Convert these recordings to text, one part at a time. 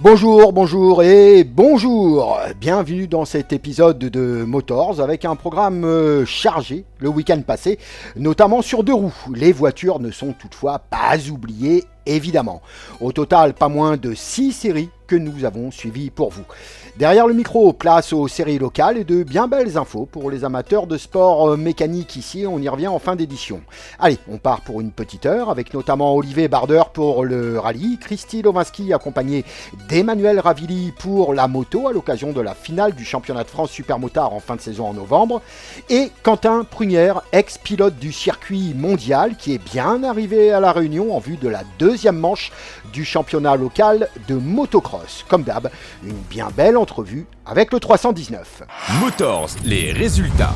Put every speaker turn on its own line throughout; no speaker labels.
Bonjour et bonjour. Bienvenue dans cet épisode de Motors avec un programme chargé le week-end passé, notamment sur deux roues. Les voitures ne sont toutefois pas oubliées, évidemment. Au total, pas moins de 6 séries que nous avons suivies pour vous. Derrière le micro, place aux séries locales et de bien belles infos pour les amateurs de sport mécanique ici, on y revient en fin d'édition. Allez, on part pour une petite heure avec notamment Olivier Barder pour le rallye, Christy Lovinski accompagné d'Emmanuel Ravilli pour la moto à l'occasion de la finale du championnat de France Supermotard en fin de saison en novembre, et Quentin Prunière, ex-pilote du circuit mondial qui est bien arrivé à La Réunion en vue de la deuxième manche du championnat local de motocross. Comme d'hab, une bien belle entrevue avec le 319.
Motors, les résultats.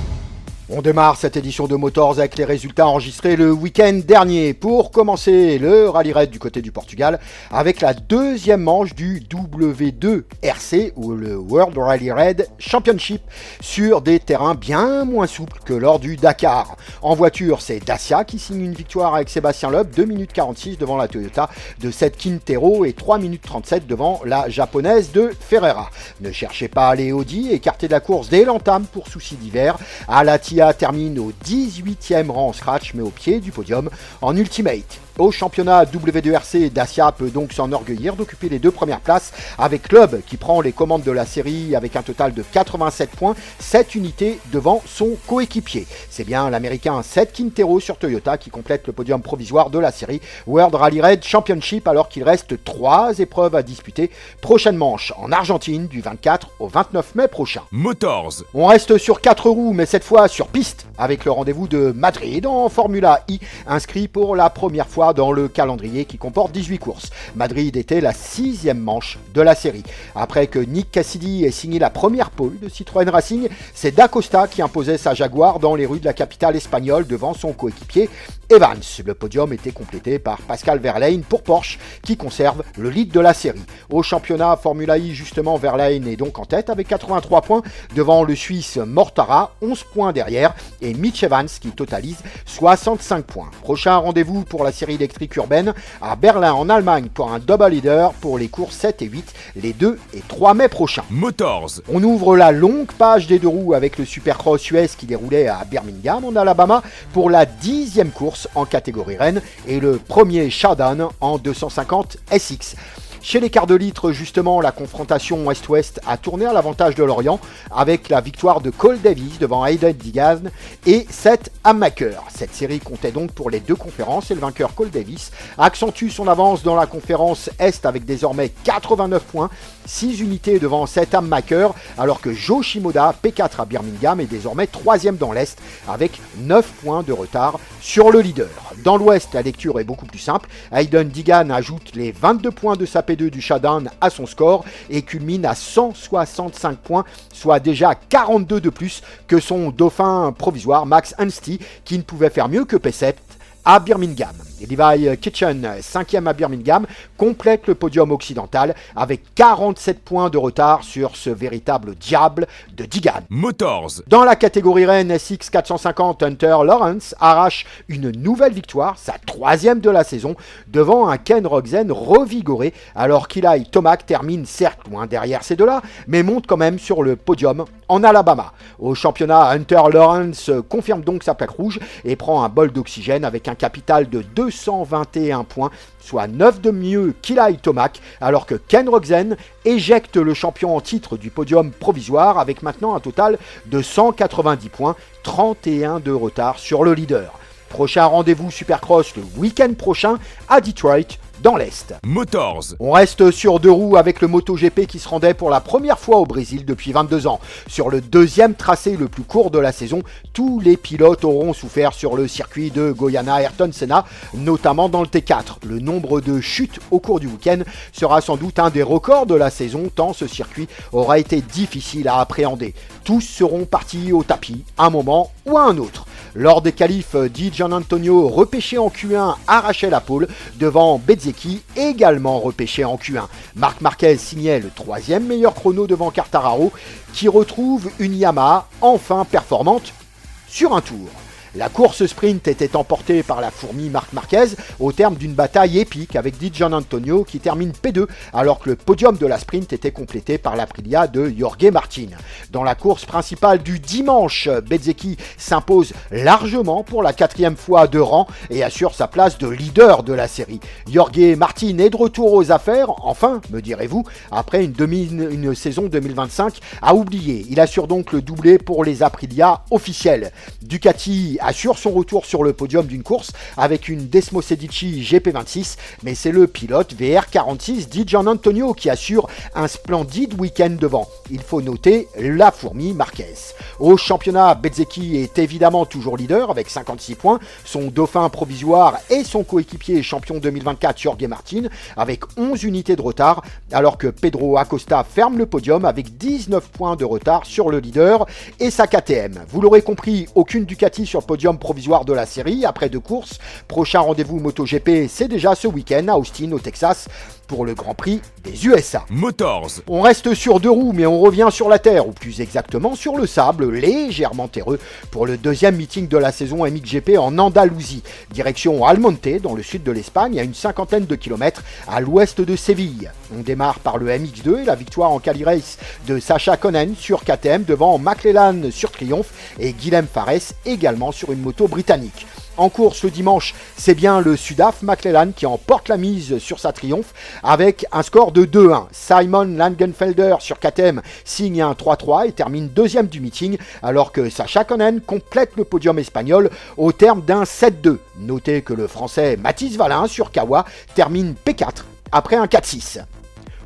On démarre cette édition de Motors avec les résultats enregistrés le week-end dernier. Pour commencer, le Rallye Raid du côté du Portugal avec la deuxième manche du W2RC ou le World Rally Raid Championship sur des terrains bien moins souples que lors du Dakar. En voiture, c'est Dacia qui signe une victoire avec Sébastien Loeb, 2 minutes 46 devant la Toyota de Seth Quintero et 3 minutes 37 devant la japonaise de Ferreira. Ne cherchez pas les Audi, écartés de la course dès l'entame pour soucis divers. Alatia termine au 18e rang en scratch mais au pied du podium en Ultimate. Au championnat W2RC, Dacia peut donc s'enorgueillir d'occuper les deux premières places avec Loeb qui prend les commandes de la série avec un total de 87 points, 7 unités devant son coéquipier. C'est bien l'américain Seth Quintero sur Toyota qui complète le podium provisoire de la série World Rally Raid Championship alors qu'il reste 3 épreuves à disputer. Prochaine manche en Argentine du 24 au 29 mai prochain.
Motors.
On reste sur 4 roues mais cette fois sur piste avec le rendez-vous de Madrid en Formula I inscrit pour la première fois dans le calendrier qui comporte 18 courses. Madrid était la 6e manche de la série. Après que Nick Cassidy ait signé la première pole de Citroën Racing, c'est Da Costa qui imposait sa Jaguar dans les rues de la capitale espagnole devant son coéquipier Evans. Le podium était complété par Pascal Wehrlein pour Porsche qui conserve le lead de la série. Au championnat Formula I, justement, Wehrlein est donc en tête avec 83 points devant le Suisse Mortara, 11 points derrière, et Mitch Evans qui totalise 65 points. Prochain rendez-vous pour la série électrique urbaine à Berlin en Allemagne pour un double leader pour les courses 7 et 8 les 2 et 3 mai prochains.
Motors.
On ouvre la longue page des deux roues avec le Supercross US qui déroulait à Birmingham en Alabama pour la 10e course en catégorie Rennes et le premier showdown en 250 SX. Chez les quarts de litre, justement, la confrontation Ouest-Ouest a tourné à l'avantage de Lorient avec la victoire de Cole Davis devant Hayden Digan et Seth Hammaker. Cette série comptait donc pour les deux conférences et le vainqueur Cole Davis accentue son avance dans la conférence Est avec désormais 89 points, 6 unités devant Seth Hammaker alors que Joe Shimoda, P4 à Birmingham, est désormais 3e dans l'Est avec 9 points de retard sur le leader. Dans l'Ouest, la lecture est beaucoup plus simple. Hayden Digan ajoute les 22 points de sa P2 du showdown à son score et culmine à 165 points, soit déjà 42 de plus que son dauphin provisoire Max Anstie qui ne pouvait faire mieux que P7 à Birmingham. Et Levi Kitchen, 5e à Birmingham, complète le podium occidental avec 47 points de retard sur ce véritable diable de Digan.
Motors.
Dans la catégorie Rennes SX 450, Hunter Lawrence arrache une nouvelle victoire, sa 3e de la saison, devant un Ken Rogzen revigoré, alors qu'Eli Tomac termine certes loin derrière ces deux-là, mais monte quand même sur le podium en Alabama. Au championnat, Hunter Lawrence confirme donc sa plaque rouge et prend un bol d'oxygène avec un capital de 221 points, soit 9 de mieux qu'Eli Tomac, alors que Ken Rogzen éjecte le champion en titre du podium provisoire avec maintenant un total de 190 points, 31 de retard sur le leader. Prochain rendez-vous Supercross le week-end prochain à Detroit, dans l'Est.
Motors.
On reste sur deux roues avec le MotoGP qui se rendait pour la première fois au Brésil depuis 22 ans. Sur le deuxième tracé le plus court de la saison, tous les pilotes auront souffert sur le circuit de Goiânia Ayrton Senna, notamment dans le T4. Le nombre de chutes au cours du week-end sera sans doute un des records de la saison, tant ce circuit aura été difficile à appréhender. Tous seront partis au tapis, à un moment ou à un autre. Lors des qualifs, Di Gianantonio, repêché en Q1, arrachait la pole devant Bezzecchi, également repêché en Q1. Marc Marquez signait le 3e meilleur chrono devant Quartararo, qui retrouve une Yamaha enfin performante sur un tour. La course sprint était emportée par la fourmi Marc Marquez au terme d'une bataille épique avec Di Giannantonio qui termine P2 alors que le podium de la sprint était complété par l'Aprilia de Jorge Martin. Dans la course principale du dimanche, Bezzecchi s'impose largement pour la 4e fois de rang et assure sa place de leader de la série. Jorge Martin est de retour aux affaires, enfin, me direz-vous, après une saison 2025 à oublier. Il assure donc le doublé pour les Aprilia officiels. Ducati assure son retour sur le podium d'une course avec une Desmosedici GP26, mais c'est le pilote VR46 Di Giannantonio qui assure un splendide week-end devant. Il faut noter la fourmi Marquez. Au championnat, Bezzecchi est évidemment toujours leader avec 56 points, son dauphin provisoire et son coéquipier champion 2024 Jorge Martin avec 11 unités de retard, alors que Pedro Acosta ferme le podium avec 19 points de retard sur le leader et sa KTM. Vous l'aurez compris, aucune Ducati sur le podium provisoire de la série après 2 courses. Prochain rendez-vous MotoGP, c'est déjà ce week-end à Austin au Texas pour le Grand Prix des USA.
Motors.
On reste sur 2 roues mais on revient sur la terre, ou plus exactement sur le sable légèrement terreux pour le 2e meeting de la saison MXGP en Andalousie. Direction Almonte dans le sud de l'Espagne à une 50aine de kilomètres à l'ouest de Séville. On démarre par le MX2 et la victoire en quali race de Sacha Konen sur KTM devant McLellan sur Triumph et Guilhem Fares également sur une moto britannique. En course le dimanche, c'est bien le Sudaf McLellan qui emporte la mise sur sa Triumph avec un score de 2-1. Simon Langenfelder sur KTM signe un 3-3 et termine 2e du meeting alors que Sacha Konen complète le podium espagnol au terme d'un 7-2. Notez que le français Mathis Valin sur Kawa termine P4 après un 4-6.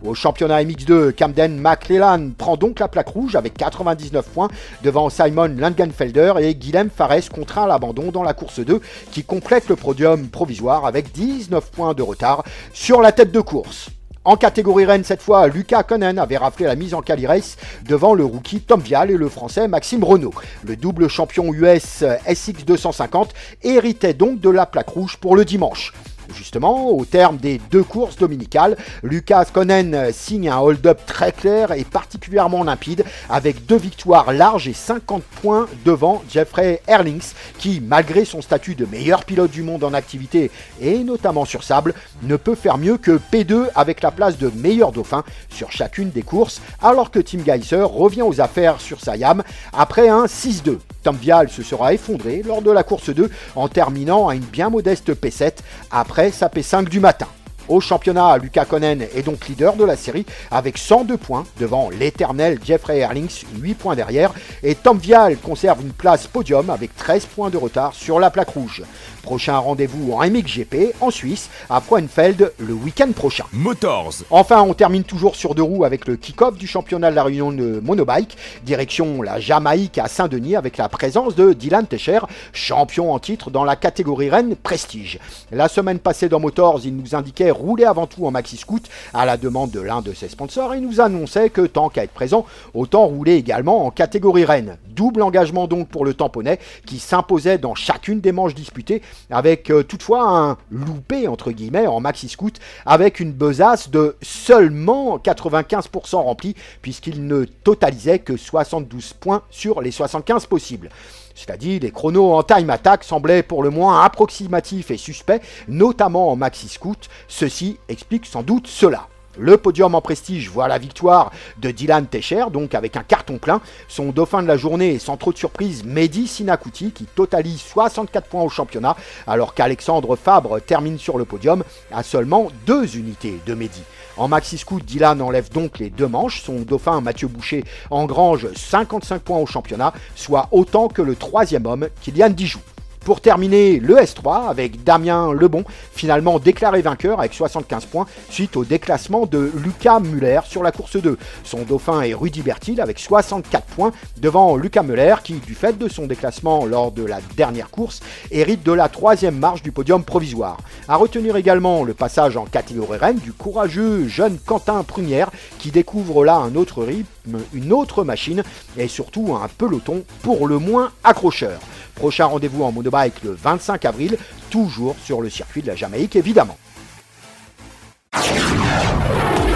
Au championnat MX2, Camden McLellan prend donc la plaque rouge avec 99 points devant Simon Langenfelder et Guilhem Fares contraint à l'abandon dans la course 2 qui complète le podium provisoire avec 19 points de retard sur la tête de course. En catégorie Rennes cette fois, Lucas Konen avait raflé la mise en quali race devant le rookie Tom Vial et le français Maxime Renaud. Le double champion US SX 250 héritait donc de la plaque rouge pour le dimanche. Justement, au terme des 2 courses dominicales, Lucas Konen signe un hold-up très clair et particulièrement limpide avec 2 victoires larges et 50 points devant Jeffrey Herlings qui, malgré son statut de meilleur pilote du monde en activité et notamment sur sable, ne peut faire mieux que P2 avec la place de meilleur dauphin sur chacune des courses alors que Tim Geiser revient aux affaires sur sa Yam après un 6-2. Tom Vial se sera effondré lors de la course 2 en terminant à une bien modeste P7 après sa P5 du matin. Au championnat, Lucas Konen est donc leader de la série avec 102 points devant l'éternel Jeffrey Herlings, 8 points derrière, et Tom Vial conserve une place podium avec 13 points de retard sur la plaque rouge. Prochain rendez-vous en MXGP en Suisse à Frauenfeld le week-end prochain.
Motors.
Enfin, on termine toujours sur 2 roues avec le kick-off du championnat de la Réunion de Monobike, direction la Jamaïque à Saint-Denis avec la présence de Dylan Techer, champion en titre dans la catégorie Rennes Prestige. La semaine passée dans Motors, il nous indiquait rouler avant tout en maxi scoot à la demande de l'un de ses sponsors et nous annonçait que tant qu'à être présent, autant rouler également en catégorie Rennes. Double engagement donc pour le tamponnais qui s'imposait dans chacune des manches disputées avec toutefois un loupé entre guillemets en maxi scoot avec une besace de seulement 95% remplie puisqu'il ne totalisait que 72 points sur les 75 possibles. Cela dit, les chronos en time attack semblaient pour le moins approximatifs et suspects, notamment en maxi scoot. Ceci explique sans doute cela. Le podium en prestige voit la victoire de Dylan Techer, donc avec un carton plein. Son dauphin de la journée est sans trop de surprise Mehdi Sinakuti qui totalise 64 points au championnat, alors qu'Alexandre Fabre termine sur le podium à seulement 2 unités de Mehdi. En maxi scoot, Dylan enlève donc les 2 manches. Son dauphin Mathieu Boucher engrange 55 points au championnat, soit autant que le 3e homme, Kylian Dijou. Pour terminer, le S3 avec Damien Lebon, finalement déclaré vainqueur avec 75 points suite au déclassement de Lucas Muller sur la course 2. Son dauphin est Rudy Bertil avec 64 points devant Lucas Muller qui, du fait de son déclassement lors de la dernière course, hérite de la 3e marche du podium provisoire. À retenir également le passage en catégorie Rennes du courageux jeune Quentin Prunière qui découvre là un autre rythme, une autre machine et surtout un peloton pour le moins accrocheur. Prochain rendez-vous en monobike le 25 avril, toujours sur le circuit de la Jamaïque évidemment.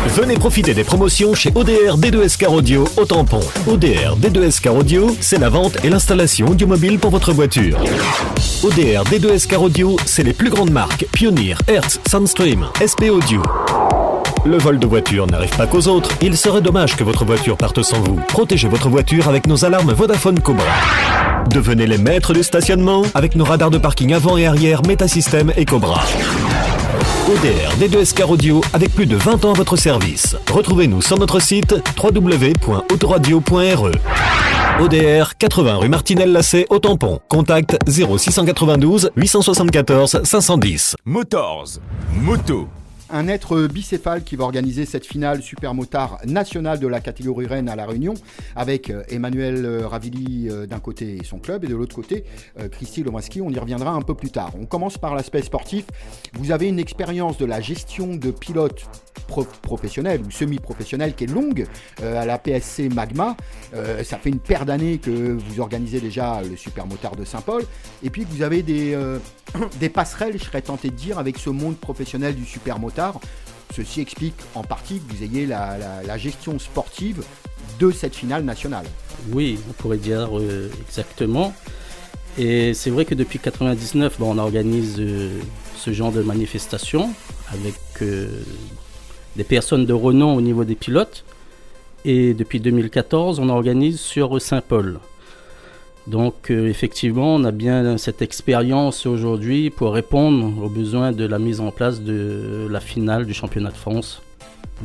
Venez profiter des promotions chez ODR D2S Car Audio au Tampon. ODR D2S Car Audio, c'est la vente et l'installation audiomobile pour votre voiture. ODR D2S Car Audio, c'est les plus grandes marques Pioneer, Hertz, Soundstream, SP Audio. Le vol de voiture n'arrive pas qu'aux autres. Il serait dommage que votre voiture parte sans vous. Protégez votre voiture avec nos alarmes Vodafone Cobra. Devenez les maîtres du stationnement avec nos radars de parking avant et arrière Metasystem et Cobra. ODR D2S Car Audio avec plus de 20 ans à votre service. Retrouvez-nous sur notre site www.autoradio.re. ODR 80 rue Martinelle-Lacet au Tampon. Contact 0692 874 510.
Motors, moto.
Un être bicéphale qui va organiser cette finale supermotard nationale de la catégorie Rennes à La Réunion, avec Emmanuel Ravili d'un côté et son club, et de l'autre côté, Christy Lomaski. On y reviendra un peu plus tard. On commence par l'aspect sportif. Vous avez une expérience de la gestion de pilotes professionnels ou semi-professionnels qui est longue à la PSC Magma. Ça fait une paire d'années que vous organisez déjà le supermotard de Saint-Paul. Et puis vous avez des passerelles, je serais tenté de dire, avec ce monde professionnel du supermotard. Ceci explique en partie que vous ayez la gestion sportive de cette finale nationale.
Oui, on pourrait dire exactement. Et c'est vrai que depuis 1999, on organise ce genre de manifestation avec des personnes de renom au niveau des pilotes. Et depuis 2014, on organise sur Saint-Paul. Donc effectivement, on a bien cette expérience aujourd'hui pour répondre aux besoins de la mise en place de la finale du championnat de France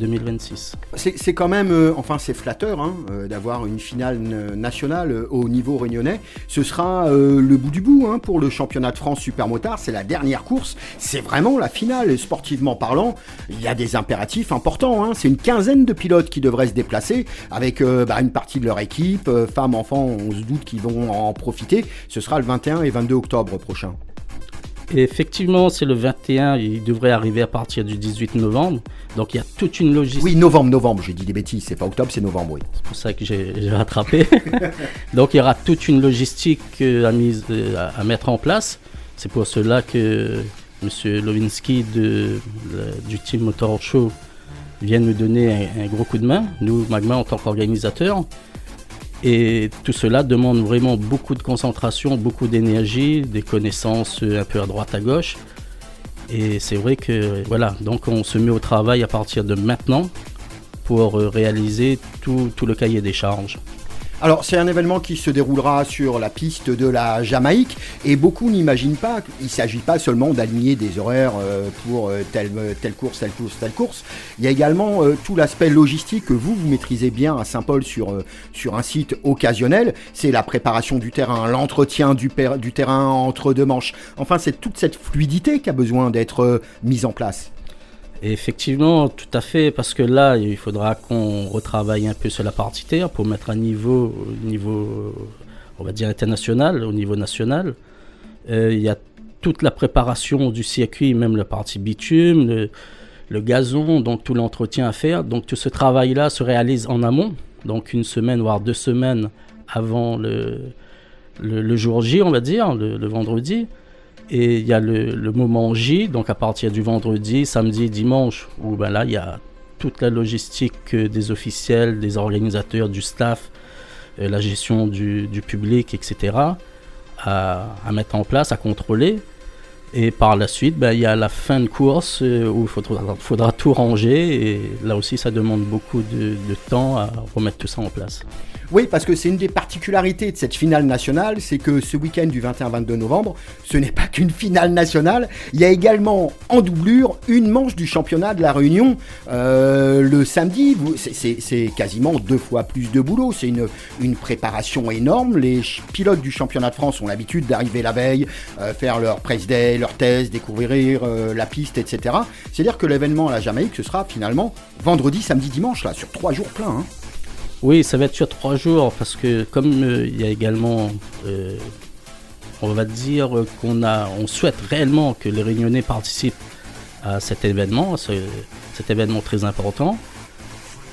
2026.
C'est quand même, c'est flatteur d'avoir une finale nationale au niveau réunionnais. Ce sera le bout du bout pour le championnat de France supermotard. C'est la dernière course, c'est vraiment la finale. Sportivement parlant, il y a des impératifs importants. C'est une quinzaine de pilotes qui devraient se déplacer avec une partie de leur équipe, femmes, enfants, on se doute qu'ils vont en profiter. Ce sera le 21 et 22 octobre prochain.
Et effectivement, c'est le 21, il devrait arriver à partir du 18 novembre. Donc il y a toute une logistique.
Oui, novembre, j'ai dit des bêtises, c'est pas octobre, c'est novembre, oui.
C'est pour ça que j'ai rattrapé. Donc il y aura toute une logistique à mettre en place. C'est pour cela que M. Lowinski du Team Motor Show vient nous donner un gros coup de main, nous, Magma, en tant qu'organisateur. Et tout cela demande vraiment beaucoup de concentration, beaucoup d'énergie, des connaissances un peu à droite à gauche. Et c'est vrai que voilà, donc on se met au travail à partir de maintenant pour réaliser tout le cahier des charges.
Alors c'est un événement qui se déroulera sur la piste de la Jamaïque et beaucoup n'imaginent pas qu'il ne s'agit pas seulement d'aligner des horaires pour telle course. Il y a également tout l'aspect logistique que vous maîtrisez bien à Saint-Paul sur un site occasionnel. C'est la préparation du terrain, l'entretien du terrain entre deux manches. Enfin, c'est toute cette fluidité qui a besoin d'être mise en place.
Et effectivement, tout à fait, parce que là, il faudra qu'on retravaille un peu sur la partie terre pour mettre à niveau, on va dire international, au niveau national. Il y a toute la préparation du circuit, même la partie bitume, le gazon, donc tout l'entretien à faire. Donc tout ce travail-là se réalise en amont, donc une semaine, voire 2 semaines avant le jour J, on va dire, le vendredi. Et il y a le moment J, donc à partir du vendredi, samedi, dimanche, où là il y a toute la logistique des officiels, des organisateurs, du staff, la gestion du public, etc. à mettre en place, à contrôler. Et par la suite, il y a la fin de course où il faudra tout ranger. Et là aussi, ça demande beaucoup de temps à remettre tout ça en place.
Oui, parce que c'est une des particularités de cette finale nationale, c'est que ce week-end du 21-22 novembre, ce n'est pas qu'une finale nationale, il y a également en doublure une manche du championnat de la Réunion le samedi. C'est quasiment 2 fois plus de boulot, c'est une préparation énorme. Les pilotes du championnat de France ont l'habitude d'arriver la veille, faire leur press day, leur test, découvrir la piste, etc. C'est-à-dire que l'événement à la Jamaïque, ce sera finalement vendredi, samedi, dimanche, là, sur 3 jours pleins.
Oui, ça va être sur 3 jours parce que comme il y a également, on va dire on souhaite réellement que les Réunionnais participent à cet événement très important.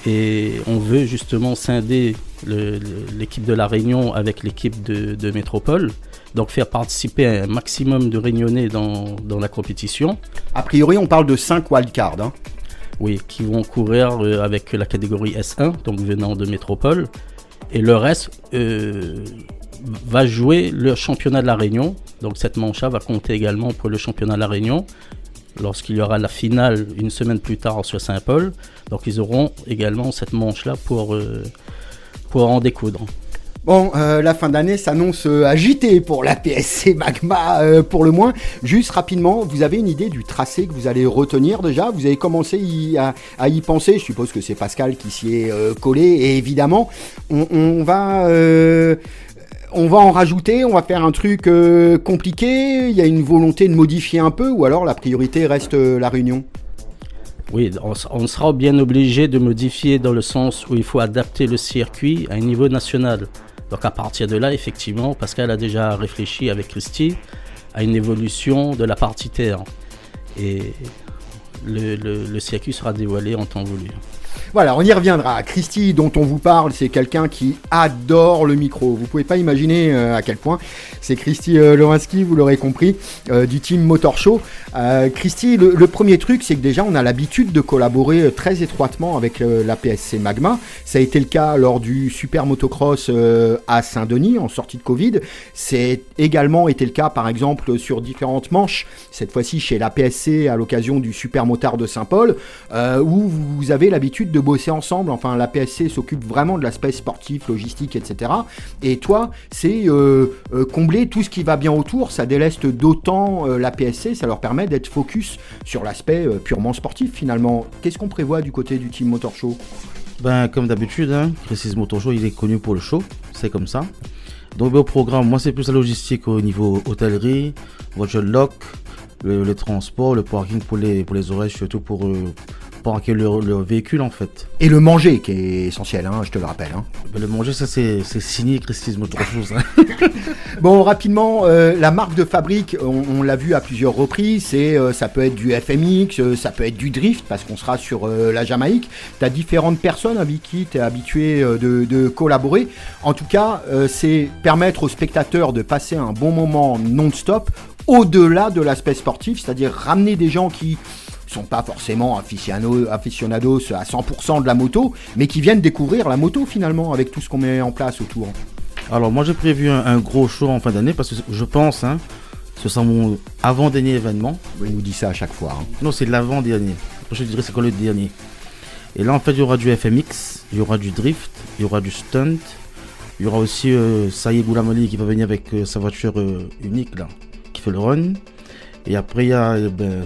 Et on veut justement scinder l'équipe de la Réunion avec l'équipe de Métropole. Donc faire participer un maximum de Réunionnais dans la compétition.
A priori, on parle de 5 wildcards.
Oui, qui vont courir avec la catégorie S1, donc venant de métropole. Et le reste va jouer le championnat de la Réunion. Donc cette manche-là va compter également pour le championnat de la Réunion, lorsqu'il y aura la finale une semaine plus tard sur Saint-Paul. Donc ils auront également cette manche-là pour en découdre.
Bon, la fin d'année s'annonce agitée pour la PSC Magma, pour le moins. Juste rapidement, vous avez une idée du tracé que vous allez retenir déjà? Vous avez commencé à y penser? Je suppose que c'est Pascal qui s'y est collé. Et évidemment, on va en rajouter, on va faire un truc compliqué. Il y a une volonté de modifier un peu, ou alors la priorité reste la Réunion?
Oui, on sera bien obligé de modifier dans le sens où il faut adapter le circuit à un niveau national. Donc à partir de là, effectivement, Pascal a déjà réfléchi avec Christy à une évolution de la partie terre. Et le circuit sera dévoilé en temps voulu.
Voilà, on y reviendra. Christy, dont on vous parle, c'est quelqu'un qui adore le micro. Vous pouvez pas imaginer à quel point. C'est Christy Lewinsky, vous l'aurez compris, du team Motor Show. Christy, le premier truc, c'est que déjà, on a l'habitude de collaborer très étroitement avec la PSC Magma. Ça a été le cas lors du Super Motocross à Saint-Denis, en sortie de Covid. C'est également été le cas, par exemple, sur différentes manches, cette fois-ci chez la PSC à l'occasion du Super Motard de Saint-Paul, où vous avez l'habitude de bosser ensemble. Enfin, la PSC s'occupe vraiment de l'aspect sportif, logistique, etc. Et toi, c'est combler tout ce qui va bien autour. Ça déleste d'autant la PSC, ça leur permet d'être focus sur l'aspect purement sportif finalement. Qu'est-ce qu'on prévoit du côté du team Motor Show?
Comme d'habitude, Christie's Motor Show, il est connu pour le show, c'est comme ça. Donc au programme, moi c'est plus la logistique au niveau hôtellerie, voiture lock, le transport, le parking pour les horaires, surtout pour parquer leur véhicule en fait.
Et le manger qui est essentiel, je te le rappelle.
Le manger, ça c'est signé Christie's Motor Show.
Bon, rapidement, la marque de fabrique, on l'a vu à plusieurs reprises, ça peut être du FMX, ça peut être du drift, parce qu'on sera sur la Jamaïque. Tu as différentes personnes avec qui tu es habitué de collaborer. En tout cas, c'est permettre aux spectateurs de passer un bon moment non-stop, au-delà de l'aspect sportif, c'est-à-dire ramener des gens qui sont pas forcément aficionados à 100% de la moto, mais qui viennent découvrir la moto finalement, avec tout ce qu'on met en place autour.
Alors moi j'ai prévu un gros show en fin d'année, parce que je pense, ce sera mon avant-dernier événement.
Il nous dit ça à chaque fois.
Non, c'est l'avant-dernier. Je dirais c'est quoi le dernier. Et là en fait il y aura du FMX, il y aura du drift, il y aura du stunt, il y aura aussi Saïd Goulamali qui va venir avec sa voiture unique là, qui fait le run. Et après,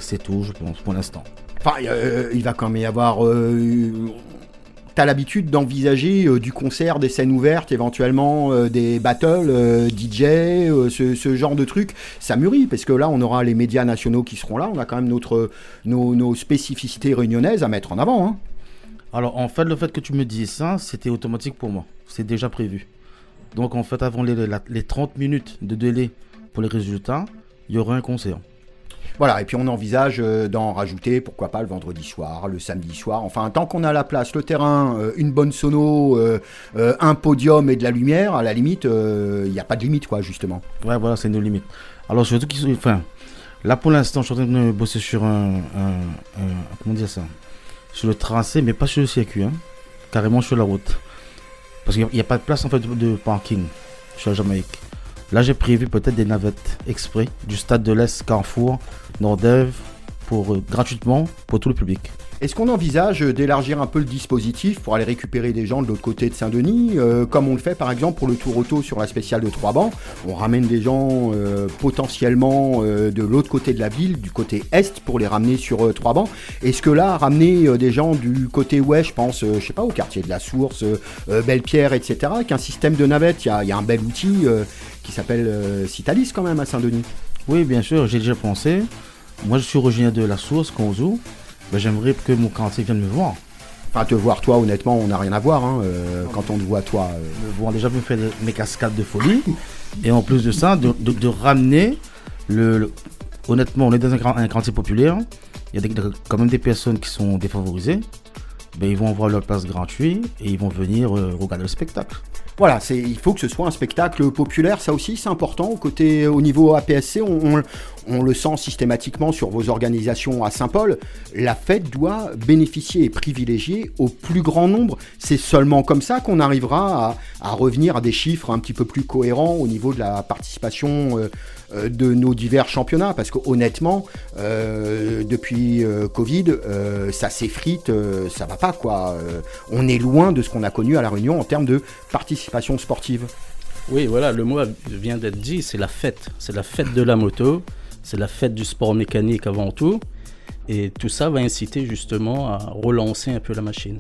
c'est tout, je pense, pour l'instant.
Enfin, il va quand même y avoir... T'as l'habitude d'envisager du concert, des scènes ouvertes, éventuellement des battles, DJ, ce genre de trucs. Ça mûrit, parce que là, on aura les médias nationaux qui seront là. On a quand même nos spécificités réunionnaises à mettre en avant.
Alors, en fait, le fait que tu me dises ça, c'était automatique pour moi. C'est déjà prévu. Donc, en fait, avant les 30 minutes de délai pour les résultats, il y aura un concert.
Voilà, et puis on envisage d'en rajouter, pourquoi pas le vendredi soir, le samedi soir, enfin tant qu'on a la place, le terrain, une bonne sono, un podium et de la lumière, à la limite, il n'y a pas de limite quoi justement.
Ouais, voilà, c'est nos limites. Alors surtout là pour l'instant je suis en train de bosser sur comment dire ça, sur le tracé, mais pas sur le circuit, carrément sur la route. Parce qu'il n'y a pas de place en fait de parking sur la Jamaïque. Là, j'ai prévu peut-être des navettes exprès du Stade de l'Est, Carrefour, Nordève, gratuitement pour tout le public.
Est-ce qu'on envisage d'élargir un peu le dispositif pour aller récupérer des gens de l'autre côté de Saint-Denis, comme on le fait par exemple pour le Tour Auto sur la spéciale de Trois-Bancs? On ramène des gens potentiellement de l'autre côté de la ville, du côté est, pour les ramener sur Trois-Bancs. Est-ce que là, ramener des gens du côté ouest, je pense, je sais pas, au quartier de la Source, Belle-Pierre, etc., avec un système de navette, il y a un bel outil qui s'appelle Citalis quand même à Saint-Denis.
Oui, bien sûr, j'ai déjà pensé. Moi, je suis originaire de la Source, Konzo. J'aimerais que mon quartier vienne me voir.
Enfin, te voir toi, honnêtement, on n'a rien à voir quand on te voit toi.
Me voir déjà me faire mes cascades de folie. Et en plus de ça, de ramener honnêtement, on est dans un quartier populaire. Il y a quand même des personnes qui sont défavorisées. Ils vont avoir leur place gratuite et ils vont venir regarder le spectacle.
Voilà, il faut que ce soit un spectacle populaire, ça aussi c'est important. Au niveau APSC, on le sent systématiquement sur vos organisations à Saint-Paul, la fête doit bénéficier et privilégier au plus grand nombre. C'est seulement comme ça qu'on arrivera à revenir à des chiffres un petit peu plus cohérents au niveau de la participation de nos divers championnats, parce que honnêtement, depuis Covid, ça s'effrite, ça va pas quoi. On est loin de ce qu'on a connu à La Réunion en termes de participation sportive.
Oui, voilà, le mot vient d'être dit, c'est la fête de la moto, c'est la fête du sport mécanique avant tout, et tout ça va inciter justement à relancer un peu la machine.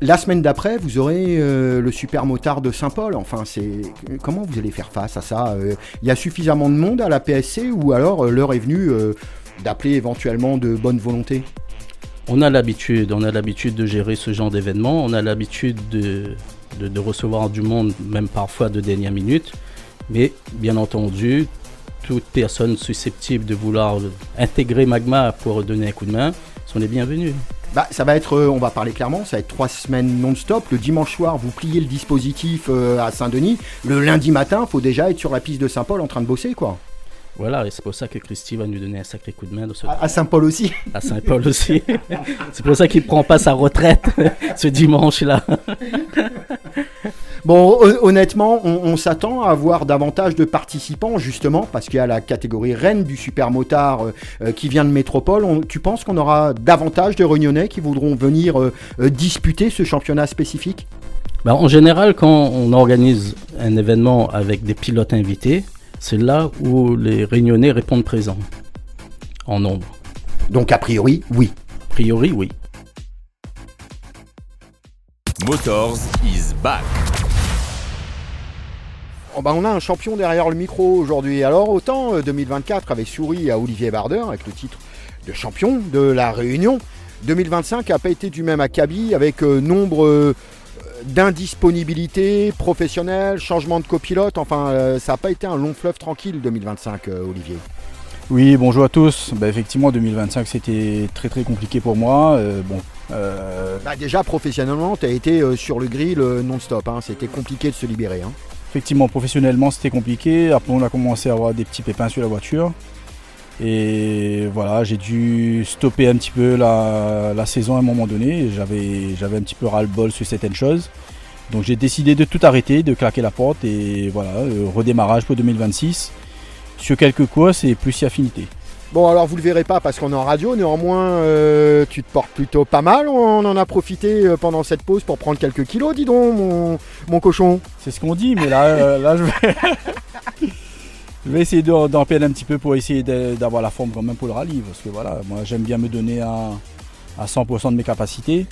La semaine d'après, vous aurez le super motard de Saint-Paul. Enfin, comment vous allez faire face à ça? Il y a suffisamment de monde à la PSC ou alors l'heure est venue d'appeler éventuellement de bonne volonté?
On a l'habitude de gérer ce genre d'événement. On a l'habitude de recevoir du monde, même parfois de dernière minute. Mais bien entendu, toute personne susceptible de vouloir intégrer Magma pour donner un coup de main sont les bienvenus.
Ça va être, on va parler clairement, ça va être 3 semaines non-stop. Le dimanche soir, vous pliez le dispositif à Saint-Denis. Le lundi matin, il faut déjà être sur la piste de Saint-Paul en train de bosser, quoi.
Voilà, et c'est pour ça que Christy va nous donner un sacré coup de main.
À Saint-Paul aussi.
À Saint-Paul aussi. C'est pour ça qu'il ne prend pas sa retraite ce dimanche-là.
Bon, honnêtement, on s'attend à avoir davantage de participants, justement, parce qu'il y a la catégorie reine du super motard qui vient de métropole. Tu penses qu'on aura davantage de Réunionnais qui voudront venir disputer ce championnat spécifique?
En général, quand on organise un événement avec des pilotes invités, c'est là où les Réunionnais répondent présents, en nombre.
Donc a priori, oui.
A priori, oui.
Motors is back.
On a un champion derrière le micro aujourd'hui. Alors autant 2024 avait souri à Olivier Barder avec le titre de champion de la Réunion, 2025 n'a pas été du même acabit avec nombre d'indisponibilité professionnelle, changement de copilote. Enfin, ça n'a pas été un long fleuve tranquille 2025, Olivier.
Oui, bonjour à tous. Effectivement, 2025 c'était très très compliqué pour moi.
Déjà professionnellement, tu as été sur le grill non-stop. C'était compliqué de se libérer.
Effectivement, professionnellement, c'était compliqué. Après, on a commencé à avoir des petits pépins sur la voiture. Et voilà, j'ai dû stopper un petit peu la saison à un moment donné. J'avais un petit peu ras-le-bol sur certaines choses. Donc, j'ai décidé de tout arrêter, de claquer la porte. Et voilà, redémarrage pour 2026. Sur quelques courses et plus si affinité.
Bon, alors vous le verrez pas parce qu'on est en radio, néanmoins tu te portes plutôt pas mal. On en a profité pendant cette pause pour prendre quelques kilos, dis donc, mon cochon.
C'est ce qu'on dit, mais là je vais essayer d'en perdre un petit peu pour essayer d'avoir la forme quand même pour le rallye. Parce que voilà, moi j'aime bien me donner à 100% de mes capacités.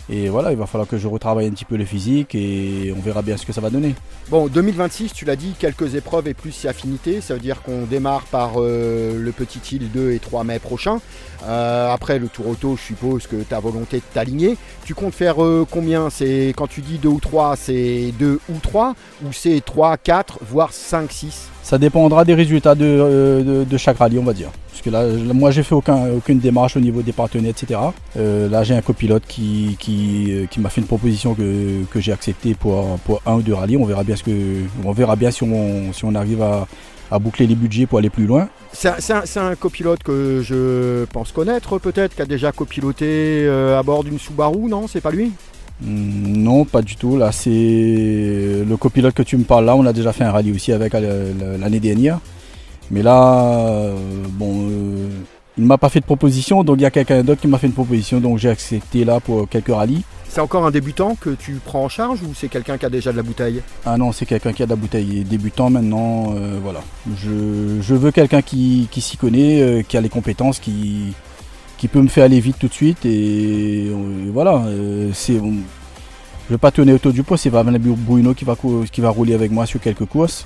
Et voilà, il va falloir que je retravaille un petit peu le physique et on verra bien ce que ça va donner.
Bon, 2026, tu l'as dit, quelques épreuves et plus si affinité. Ça veut dire qu'on démarre par le Petit Île 2 et 3 mai prochain. Après le Tour Auto, je suppose que tu as volonté de t'aligner. Tu comptes faire combien? C'est quand tu dis 2 ou 3, c'est 2 ou 3 ou c'est 3, 4, voire 5, 6?
Ça dépendra des résultats de chaque rallye, on va dire. Parce que là, moi, j'ai fait aucune démarche au niveau des partenaires, etc. Là, j'ai un copilote qui m'a fait une proposition que j'ai acceptée pour un ou deux rallyes. On verra bien si on arrive à boucler les budgets pour aller plus loin.
C'est un copilote que je pense connaître peut-être, qui a déjà copiloté à bord d'une Subaru, non? C'est pas lui?
Non, pas du tout. Là, c'est le copilote que tu me parles là. On a déjà fait un rallye aussi avec l'année dernière. Mais là, il ne m'a pas fait de proposition. Donc il y a quelqu'un d'autre qui m'a fait une proposition. Donc j'ai accepté là pour quelques rallyes.
C'est encore un débutant que tu prends en charge ou c'est quelqu'un qui a déjà de la bouteille?
Ah non, c'est quelqu'un qui a de la bouteille. Il est débutant maintenant. Voilà. Je veux quelqu'un qui s'y connaît, qui a les compétences, qui peut me faire aller vite tout de suite et voilà, je ne vais pas tourner autour du pot, c'est vraiment Bruno qui va rouler avec moi sur quelques courses.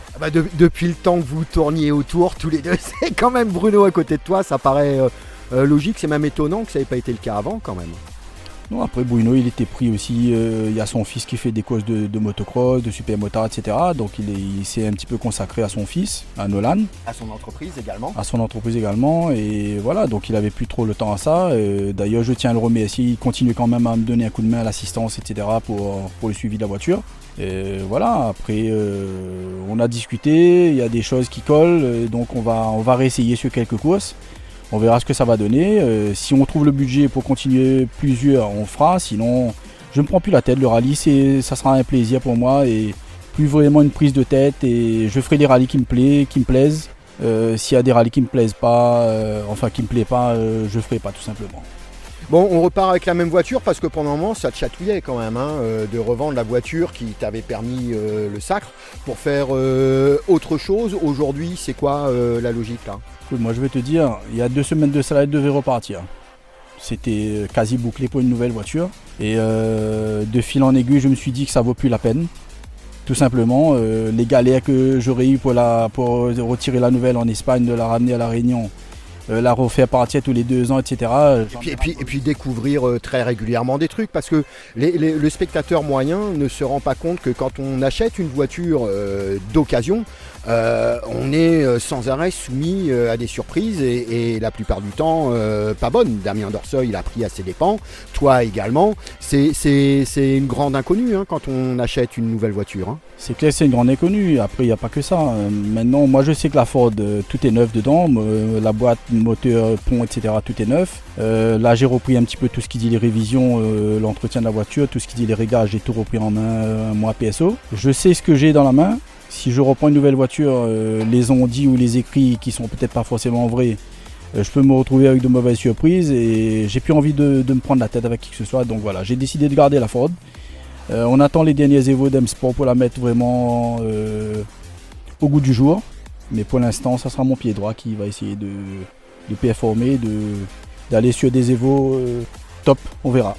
Depuis le temps que vous tourniez autour tous les deux, c'est quand même Bruno à côté de toi, ça paraît logique, c'est même étonnant que ça n'ait pas été le cas avant quand même.
Non, après Bruno, il était pris aussi, il y a son fils qui fait des courses de motocross, de super motard, etc. Donc il s'est un petit peu consacré à son fils, à Nolan.
À son entreprise également.
À son entreprise également, et voilà, donc il avait plus trop le temps à ça. D'ailleurs, je tiens à le remercier, il continue quand même à me donner un coup de main à l'assistance, etc. pour le suivi de la voiture. Et voilà, après on a discuté, il y a des choses qui collent, donc on va réessayer sur quelques courses. On verra ce que ça va donner. Si on trouve le budget pour continuer plusieurs, on fera. Sinon, je ne me prends plus la tête. Le rallye, ça sera un plaisir pour moi et plus vraiment une prise de tête. Et je ferai des rallyes qui me plaisent. S'il y a des rallyes qui me plaisent pas, qui me plaît pas, je ferai pas tout simplement.
Bon, on repart avec la même voiture parce que pendant un moment, ça te chatouillait quand même de revendre la voiture qui t'avait permis le sacre pour faire autre chose. Aujourd'hui, c'est quoi la logique là ?
Écoute, moi je vais te dire, il y a 2 semaines de ça, elle devait repartir. C'était quasi bouclé pour une nouvelle voiture. Et de fil en aiguille, je me suis dit que ça vaut plus la peine. Tout simplement, les galères que j'aurais eu pour retirer la nouvelle en Espagne, de la ramener à La Réunion, la refaire partir tous les 2 ans, etc.
Et puis découvrir très régulièrement des trucs parce que le spectateur moyen ne se rend pas compte que quand on achète une voiture d'occasion, on est sans arrêt soumis à des surprises et la plupart du temps pas bonnes. Damien Dorseuil l'a pris à ses dépens, toi également. C'est une grande inconnue quand on achète une nouvelle voiture. Hein.
C'est clair, c'est une grande inconnue. Après, il n'y a pas que ça. Maintenant, moi je sais que la Ford, tout est neuf dedans. La boîte, moteur, pont, etc., tout est neuf. Là, j'ai repris un petit peu tout ce qui dit les révisions, l'entretien de la voiture, tout ce qui dit les réglages, j'ai tout repris en main, moi PSO. Je sais ce que j'ai dans la main. Si je reprends une nouvelle voiture, les on-dit ou les écrits qui sont peut-être pas forcément vrais, je peux me retrouver avec de mauvaises surprises et j'ai plus envie de me prendre la tête avec qui que ce soit. Donc voilà, j'ai décidé de garder la Ford. On attend les derniers Evo d'M-Sport pour la mettre vraiment au goût du jour. Mais pour l'instant, ça sera mon pied droit qui va essayer de performer, d'aller sur des Evo top, on verra.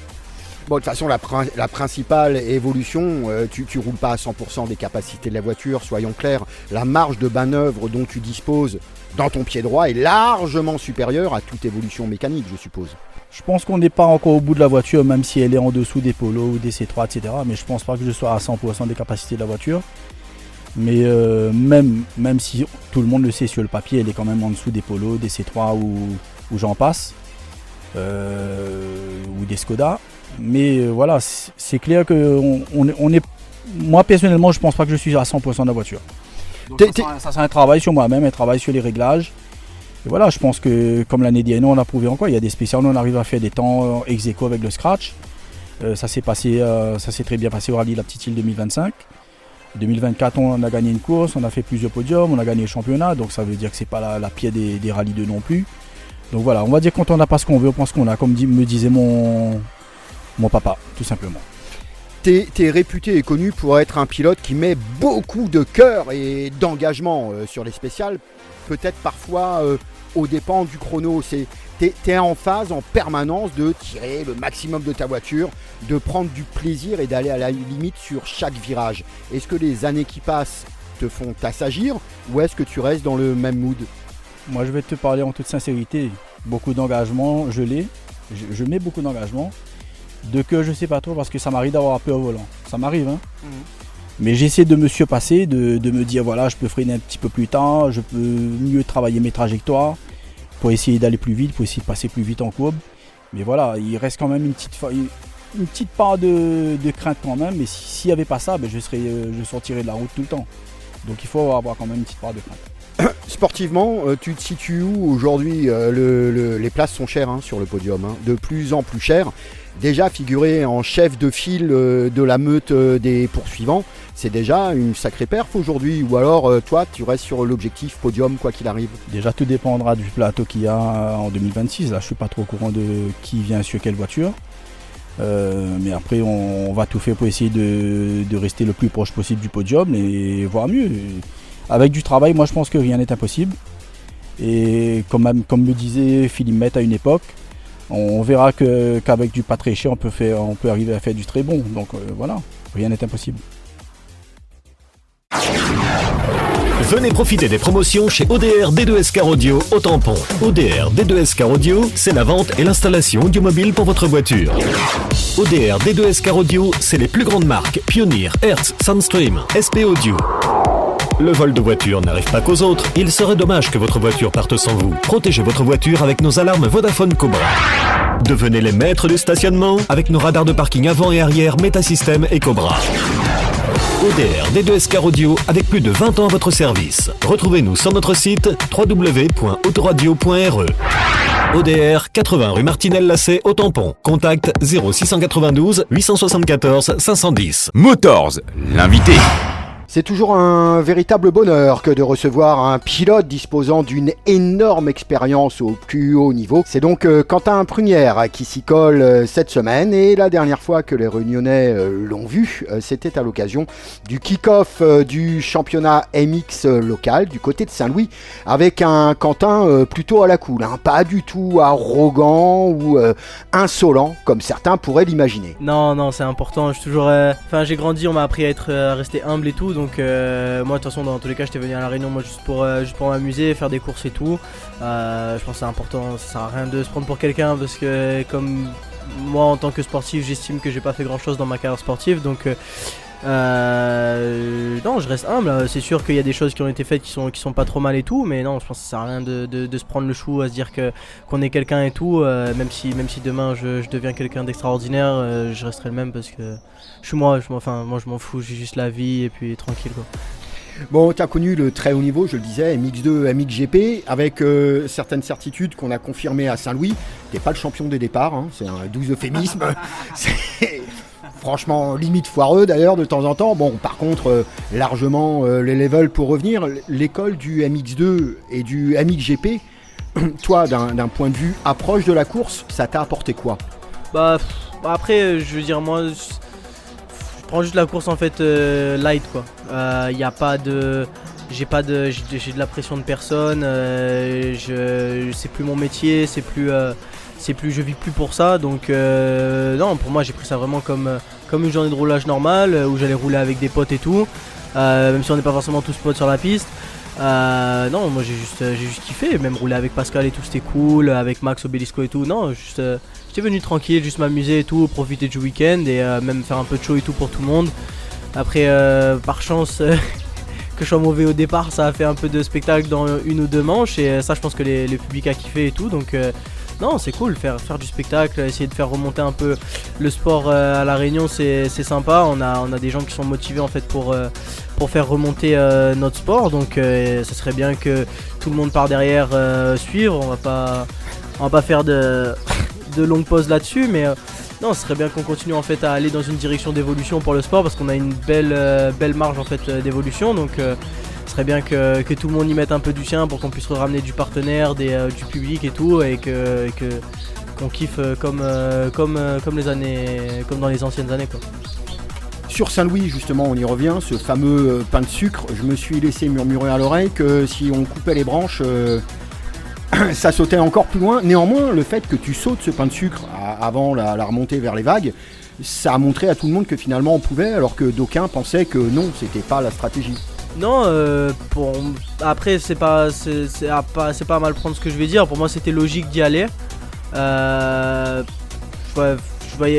Bon, de toute façon, la principale évolution, tu roules pas à 100% des capacités de la voiture, soyons clairs. La marge de manœuvre dont tu disposes dans ton pied droit est largement supérieure à toute évolution mécanique, je suppose.
Je pense qu'on n'est pas encore au bout de la voiture, même si elle est en dessous des Polo ou des C3, etc. Mais je pense pas que je sois à 100% des capacités de la voiture. Mais même si tout le monde le sait sur le papier, elle est quand même en dessous des Polo, des C3 ou j'en passe, ou des Skoda. Mais voilà, c'est clair que moi personnellement, je pense pas que je suis à 100% de la voiture. Donc ça c'est un travail sur moi-même, un travail sur les réglages. Et voilà, je pense que comme l'année dernière, on a prouvé encore, il y a des spéciales, on arrive à faire des temps ex aequo avec le scratch. Ça s'est très bien passé au rallye de la Petite Île 2025. 2024, on a gagné une course, on a fait plusieurs podiums, on a gagné le championnat, donc ça veut dire que c'est pas la pire des rallyes 2 non plus. Donc voilà, on va dire que quand on n'a pas ce qu'on veut, on pense qu'on a, comme me disait mon papa, tout simplement.
T'es réputé et connu pour être un pilote qui met beaucoup de cœur et d'engagement sur les spéciales, peut-être parfois aux dépens du chrono. T'es en phase en permanence de tirer le maximum de ta voiture, de prendre du plaisir et d'aller à la limite sur chaque virage. Est-ce que les années qui passent te font t'assagir ou est-ce que tu restes dans le même mood ?
Moi je vais te parler en toute sincérité, beaucoup d'engagement, je mets beaucoup d'engagement. De que je sais pas trop parce que ça m'arrive d'avoir peur au volant. Ça m'arrive, hein. Mais j'essaie de me surpasser, de me dire voilà, je peux freiner un petit peu plus tard, je peux mieux travailler mes trajectoires pour essayer d'aller plus vite, pour essayer de passer plus vite en courbe. Mais voilà, il reste quand même une petite part de crainte quand même. Mais s'il n'y avait pas ça, je sortirais de la route tout le temps. Donc il faut avoir quand même une petite part de crainte.
Sportivement, tu te situes où aujourd'hui ? Les places sont chères sur le podium, de plus en plus chères. Déjà figurer en chef de file de la meute des poursuivants, c'est déjà une sacrée perf aujourd'hui. Ou alors toi, tu restes sur l'objectif podium quoi qu'il arrive.
Déjà, tout dépendra du plateau qu'il y a en 2026. Là, je suis pas trop au courant de qui vient sur quelle voiture. Mais après, on va tout faire pour essayer de rester le plus proche possible du podium et voir mieux. Avec du travail, moi, je pense que rien n'est impossible. Et comme le disait Philippe Mette à une époque, on verra qu'avec du pas très cher, on peut arriver à faire du très bon. Donc voilà, rien n'est impossible.
Venez profiter des promotions chez ODR D2S Car Audio au Tampon. ODR D2S Car Audio, c'est la vente et l'installation audiomobile pour votre voiture. ODR D2S Car Audio, c'est les plus grandes marques Pioneer, Hertz, Soundstream, SP Audio. Le vol de voiture n'arrive pas qu'aux autres. Il serait dommage que votre voiture parte sans vous. Protégez votre voiture avec nos alarmes Vodafone Cobra. Devenez les maîtres du stationnement avec nos radars de parking avant et arrière Metasystem et Cobra. ODR D2S Car Audio avec plus de 20 ans à votre service. Retrouvez-nous sur notre site www.autoradio.re. ODR, 80 rue Martinelle-Lacet au Tampon. Contact 0692 874 510.
Motors, l'invité.
C'est toujours un véritable bonheur que de recevoir un pilote disposant d'une énorme expérience au plus haut niveau. C'est donc Quentin Prunière qui s'y colle cette semaine, et la dernière fois que les Réunionnais l'ont vu, c'était à l'occasion du kick-off du championnat MX local du côté de Saint-Louis, avec un Quentin plutôt à la cool, hein, pas du tout arrogant ou insolent comme certains pourraient l'imaginer.
Non, c'est important. J'ai grandi, on m'a appris à rester humble et tout. Donc moi de toute façon dans tous les cas j'étais venu à la Réunion juste pour m'amuser, faire des courses et tout. Je pense que c'est important, ça sert à rien de se prendre pour quelqu'un, parce que comme moi en tant que sportif j'estime que j'ai pas fait grand chose dans ma carrière sportive, donc non, je reste humble. C'est sûr qu'il y a des choses qui ont été faites qui sont pas trop mal et tout, mais non, je pense que ça sert à rien de se prendre le chou à se dire qu'on est quelqu'un et tout. Même si demain je deviens quelqu'un d'extraordinaire, je resterai le même, parce que je suis moi, je m'en fous, j'ai juste la vie et puis tranquille quoi.
Bon, tu as connu le très haut niveau, je le disais, MX2, MXGP, avec certaines certitudes qu'on a confirmées à Saint-Louis. T'es pas le champion des départs, hein, c'est un doux euphémisme. C'est franchement limite foireux d'ailleurs de temps en temps. Bon, par contre, largement les levels pour revenir. L'école du MX2 et du MXGP, toi, d'un point de vue approche de la course, ça t'a apporté quoi ?
Après, je veux dire, moi, je prends juste la course en fait light quoi. Y a pas de, j'ai de la pression de personne. C'est plus mon métier, c'est plus, je vis plus pour ça. Donc non, pour moi j'ai pris ça vraiment comme une journée de roulage normale où j'allais rouler avec des potes et tout. Même si on n'est pas forcément tous potes sur la piste. Non, moi j'ai juste kiffé, même rouler avec Pascal et tout, c'était cool, avec Max Obelisco et tout. Non, juste j'étais venu tranquille, juste m'amuser et tout, profiter du week-end et même faire un peu de show et tout pour tout le monde. Après, par chance que je sois mauvais au départ, ça a fait un peu de spectacle dans une ou deux manches, et ça je pense que le public a kiffé et tout, donc non, c'est cool, faire du spectacle, essayer de faire remonter un peu le sport à La Réunion, c'est sympa. On a des gens qui sont motivés en fait pour faire remonter notre sport, donc ça serait bien que tout le monde par derrière suivre. On va pas faire de longues pauses là-dessus, mais non, ce serait bien qu'on continue en fait à aller dans une direction d'évolution pour le sport, parce qu'on a une belle marge en fait d'évolution, donc ce serait bien que tout le monde y mette un peu du sien pour qu'on puisse ramener du partenaire, du public et tout, et qu'on kiffe comme dans les anciennes années quoi.
Sur Saint-Louis, justement, on y revient, ce fameux pain de sucre. Je me suis laissé murmurer à l'oreille que si on coupait les branches, ça sautait encore plus loin. Néanmoins, le fait que tu sautes ce pain de sucre avant la remontée vers les vagues, ça a montré à tout le monde que finalement on pouvait, alors que d'aucuns pensaient que non, c'était pas la stratégie.
Non, après c'est pas mal prendre ce que je vais dire. Pour moi, c'était logique d'y aller.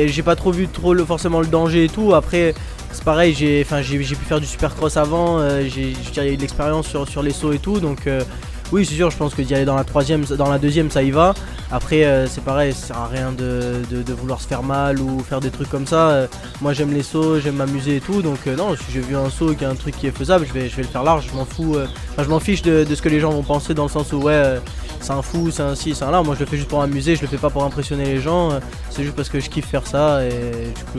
J'ai pas trop vu forcément le danger et tout. Après, c'est pareil, j'ai pu faire du supercross avant. Il y a eu de l'expérience sur les sauts et tout, donc oui, c'est sûr. Je pense que d'y aller dans la deuxième, ça y va. Après, c'est pareil, ça sert à rien de vouloir se faire mal ou faire des trucs comme ça. Moi, j'aime les sauts, j'aime m'amuser et tout, donc non, si j'ai vu un saut qui est un truc qui est faisable, je vais le faire large. Je m'en fous. Je m'en fiche de ce que les gens vont penser, dans le sens où c'est un fou, c'est un ci, c'est un là. Moi, je le fais juste pour m'amuser, je le fais pas pour impressionner les gens. C'est juste parce que je kiffe faire ça, et du coup.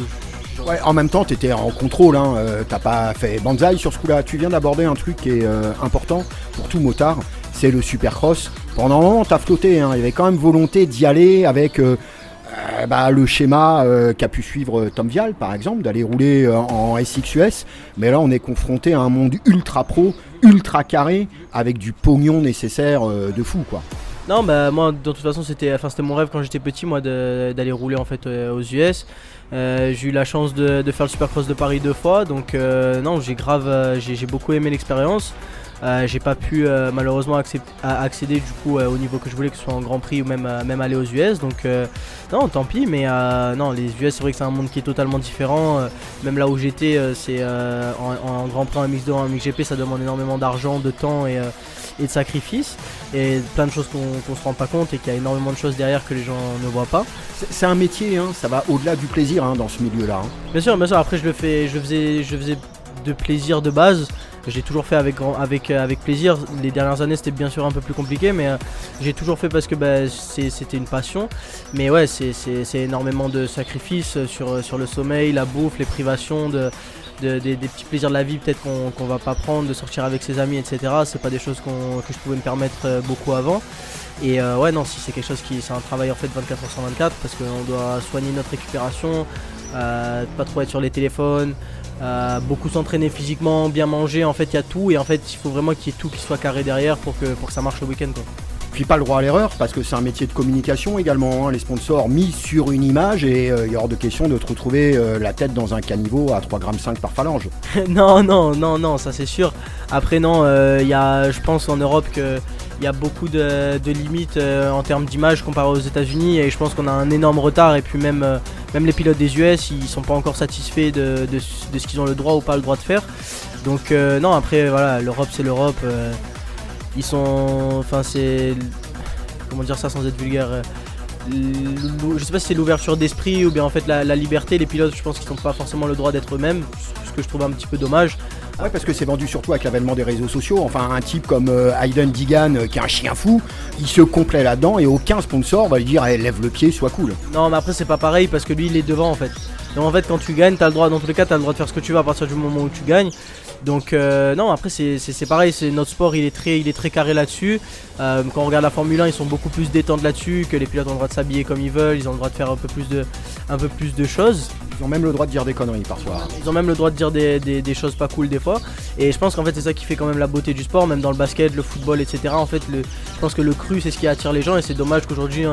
Ouais, en même temps, tu étais en contrôle, hein, t'as pas fait banzai sur ce coup-là. Tu viens d'aborder un truc qui est important pour tout motard, c'est le supercross. Pendant un moment, t'as flotté, hein, il y avait quand même volonté d'y aller avec le schéma qu'a pu suivre Tom Vial, par exemple, d'aller rouler en SXUS. Mais là, on est confronté à un monde ultra pro, ultra carré, avec du pognon nécessaire de fou, quoi.
Non, moi, de toute façon, c'était mon rêve quand j'étais petit, moi, d'aller rouler en fait aux US. J'ai eu la chance de faire le Supercross de Paris 2 fois, donc non, j'ai beaucoup aimé l'expérience. J'ai pas pu malheureusement accéder du coup au niveau que je voulais, que ce soit en Grand Prix ou même aller aux US. Donc non, tant pis, mais non, les US, c'est vrai que c'est un monde qui est totalement différent. Même là où j'étais, c'est en Grand Prix, en MX2, en MXGP, ça demande énormément d'argent, de temps et de sacrifices, et plein de choses qu'on se rend pas compte, et qu'il y a énormément de choses derrière que les gens ne voient pas.
C'est un métier, hein, ça va au-delà du plaisir hein, dans ce milieu-là. Hein.
Bien sûr, après je faisais de plaisir de base. J'ai toujours fait avec plaisir. Les dernières années c'était bien sûr un peu plus compliqué, mais j'ai toujours fait parce que c'était une passion. Mais ouais, c'est énormément de sacrifices sur le sommeil, la bouffe, les privations, des petits plaisirs de la vie peut-être qu'on va pas prendre, de sortir avec ses amis, etc. C'est pas des choses que je pouvais me permettre beaucoup avant. Et ouais, non, si c'est quelque chose c'est un travail en fait 24h/24, parce qu'on doit soigner notre récupération, pas trop être sur les téléphones, beaucoup s'entraîner physiquement, bien manger. En fait il y a tout, et en fait il faut vraiment qu'il y ait tout qui soit carré derrière pour que ça marche le week-end, quoi.
Puis pas le droit à l'erreur, parce que c'est un métier de communication également, hein. Les sponsors mis sur une image, et il est hors de question de te retrouver la tête dans un caniveau à 3,5 g par phalange.
non, ça c'est sûr. Après non, je pense en Europe qu'il y a beaucoup de limites en termes d'image comparé aux États-Unis, et je pense qu'on a un énorme retard. Et puis même les pilotes des US, ils sont pas encore satisfaits de ce qu'ils ont le droit ou pas le droit de faire. Donc non, après voilà, l'Europe c'est l'Europe. Ils sont, c'est, comment dire ça sans être vulgaire, je sais pas si c'est l'ouverture d'esprit ou bien en fait la liberté. Les pilotes, je pense qu'ils n'ont pas forcément le droit d'être eux-mêmes, ce que je trouve un petit peu dommage.
Ouais, parce que c'est vendu surtout avec l'avènement des réseaux sociaux. Enfin, un type comme Hayden Digan, qui est un chien fou, il se complaît là-dedans, et aucun sponsor va lui dire lève le pied, sois cool.
Non, mais après c'est pas pareil, parce que lui il est devant en fait. Donc en fait quand tu gagnes, t'as le droit, dans tous les cas t'as le droit de faire ce que tu veux à partir du moment où tu gagnes. Donc non, après c'est pareil, notre sport il est très carré là-dessus. Quand on regarde la Formule 1, ils sont beaucoup plus détendus là-dessus, que les pilotes ont le droit de s'habiller comme ils veulent, ils ont le droit de faire un peu plus de choses.
Ils ont même le droit de dire des conneries parfois.
Ils ont même le droit de dire des choses pas cool des fois. Et je pense qu'en fait c'est ça qui fait quand même la beauté du sport, même dans le basket, le football, etc. En fait je pense que le cru c'est ce qui attire les gens, et c'est dommage qu'aujourd'hui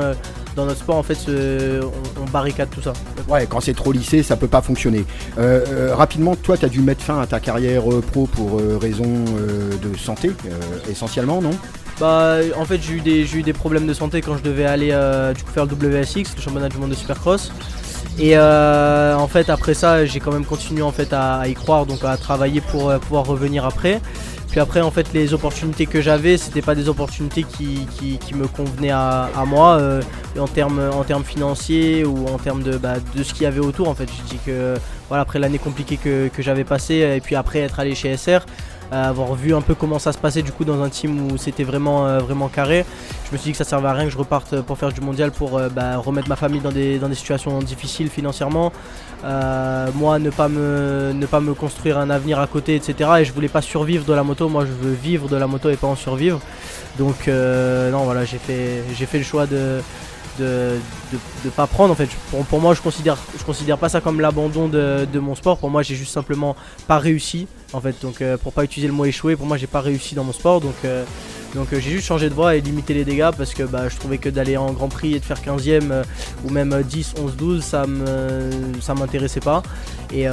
dans notre sport en fait on barricade tout ça.
Ouais, quand c'est trop lissé ça peut pas fonctionner. Rapidement, toi t'as dû mettre fin à ta carrière pro pour raison de santé essentiellement, non?
En fait j'ai eu des problèmes de santé quand je devais aller du coup faire le WSX, le championnat du monde de Supercross. Et en fait après ça j'ai quand même continué en fait à y croire, donc à travailler pour pouvoir revenir après. Puis après en fait les opportunités que j'avais, c'était pas des opportunités qui me convenaient à moi en termes financiers ou en termes de ce qu'il y avait autour. En fait je dis que voilà, après l'année compliquée que j'avais passée, et puis après être allé chez SR, avoir vu un peu comment ça se passait du coup dans un team où c'était vraiment carré, je me suis dit que ça servait à rien que je reparte pour faire du mondial, pour remettre ma famille dans des situations difficiles financièrement, moi ne pas me construire un avenir à côté, etc. Et je voulais pas survivre de la moto, moi je veux vivre de la moto et pas en survivre. Donc non voilà, j'ai fait le choix de pas prendre. En fait pour moi je considère pas ça comme l'abandon de mon sport. Pour moi j'ai juste simplement pas réussi en fait, donc pour pas utiliser le mot échouer, pour moi j'ai pas réussi dans mon sport, donc j'ai juste changé de voie et limité les dégâts, parce que je trouvais que d'aller en Grand Prix et de faire 15ème ou même 10, 11, 12 ça m'intéressait pas, et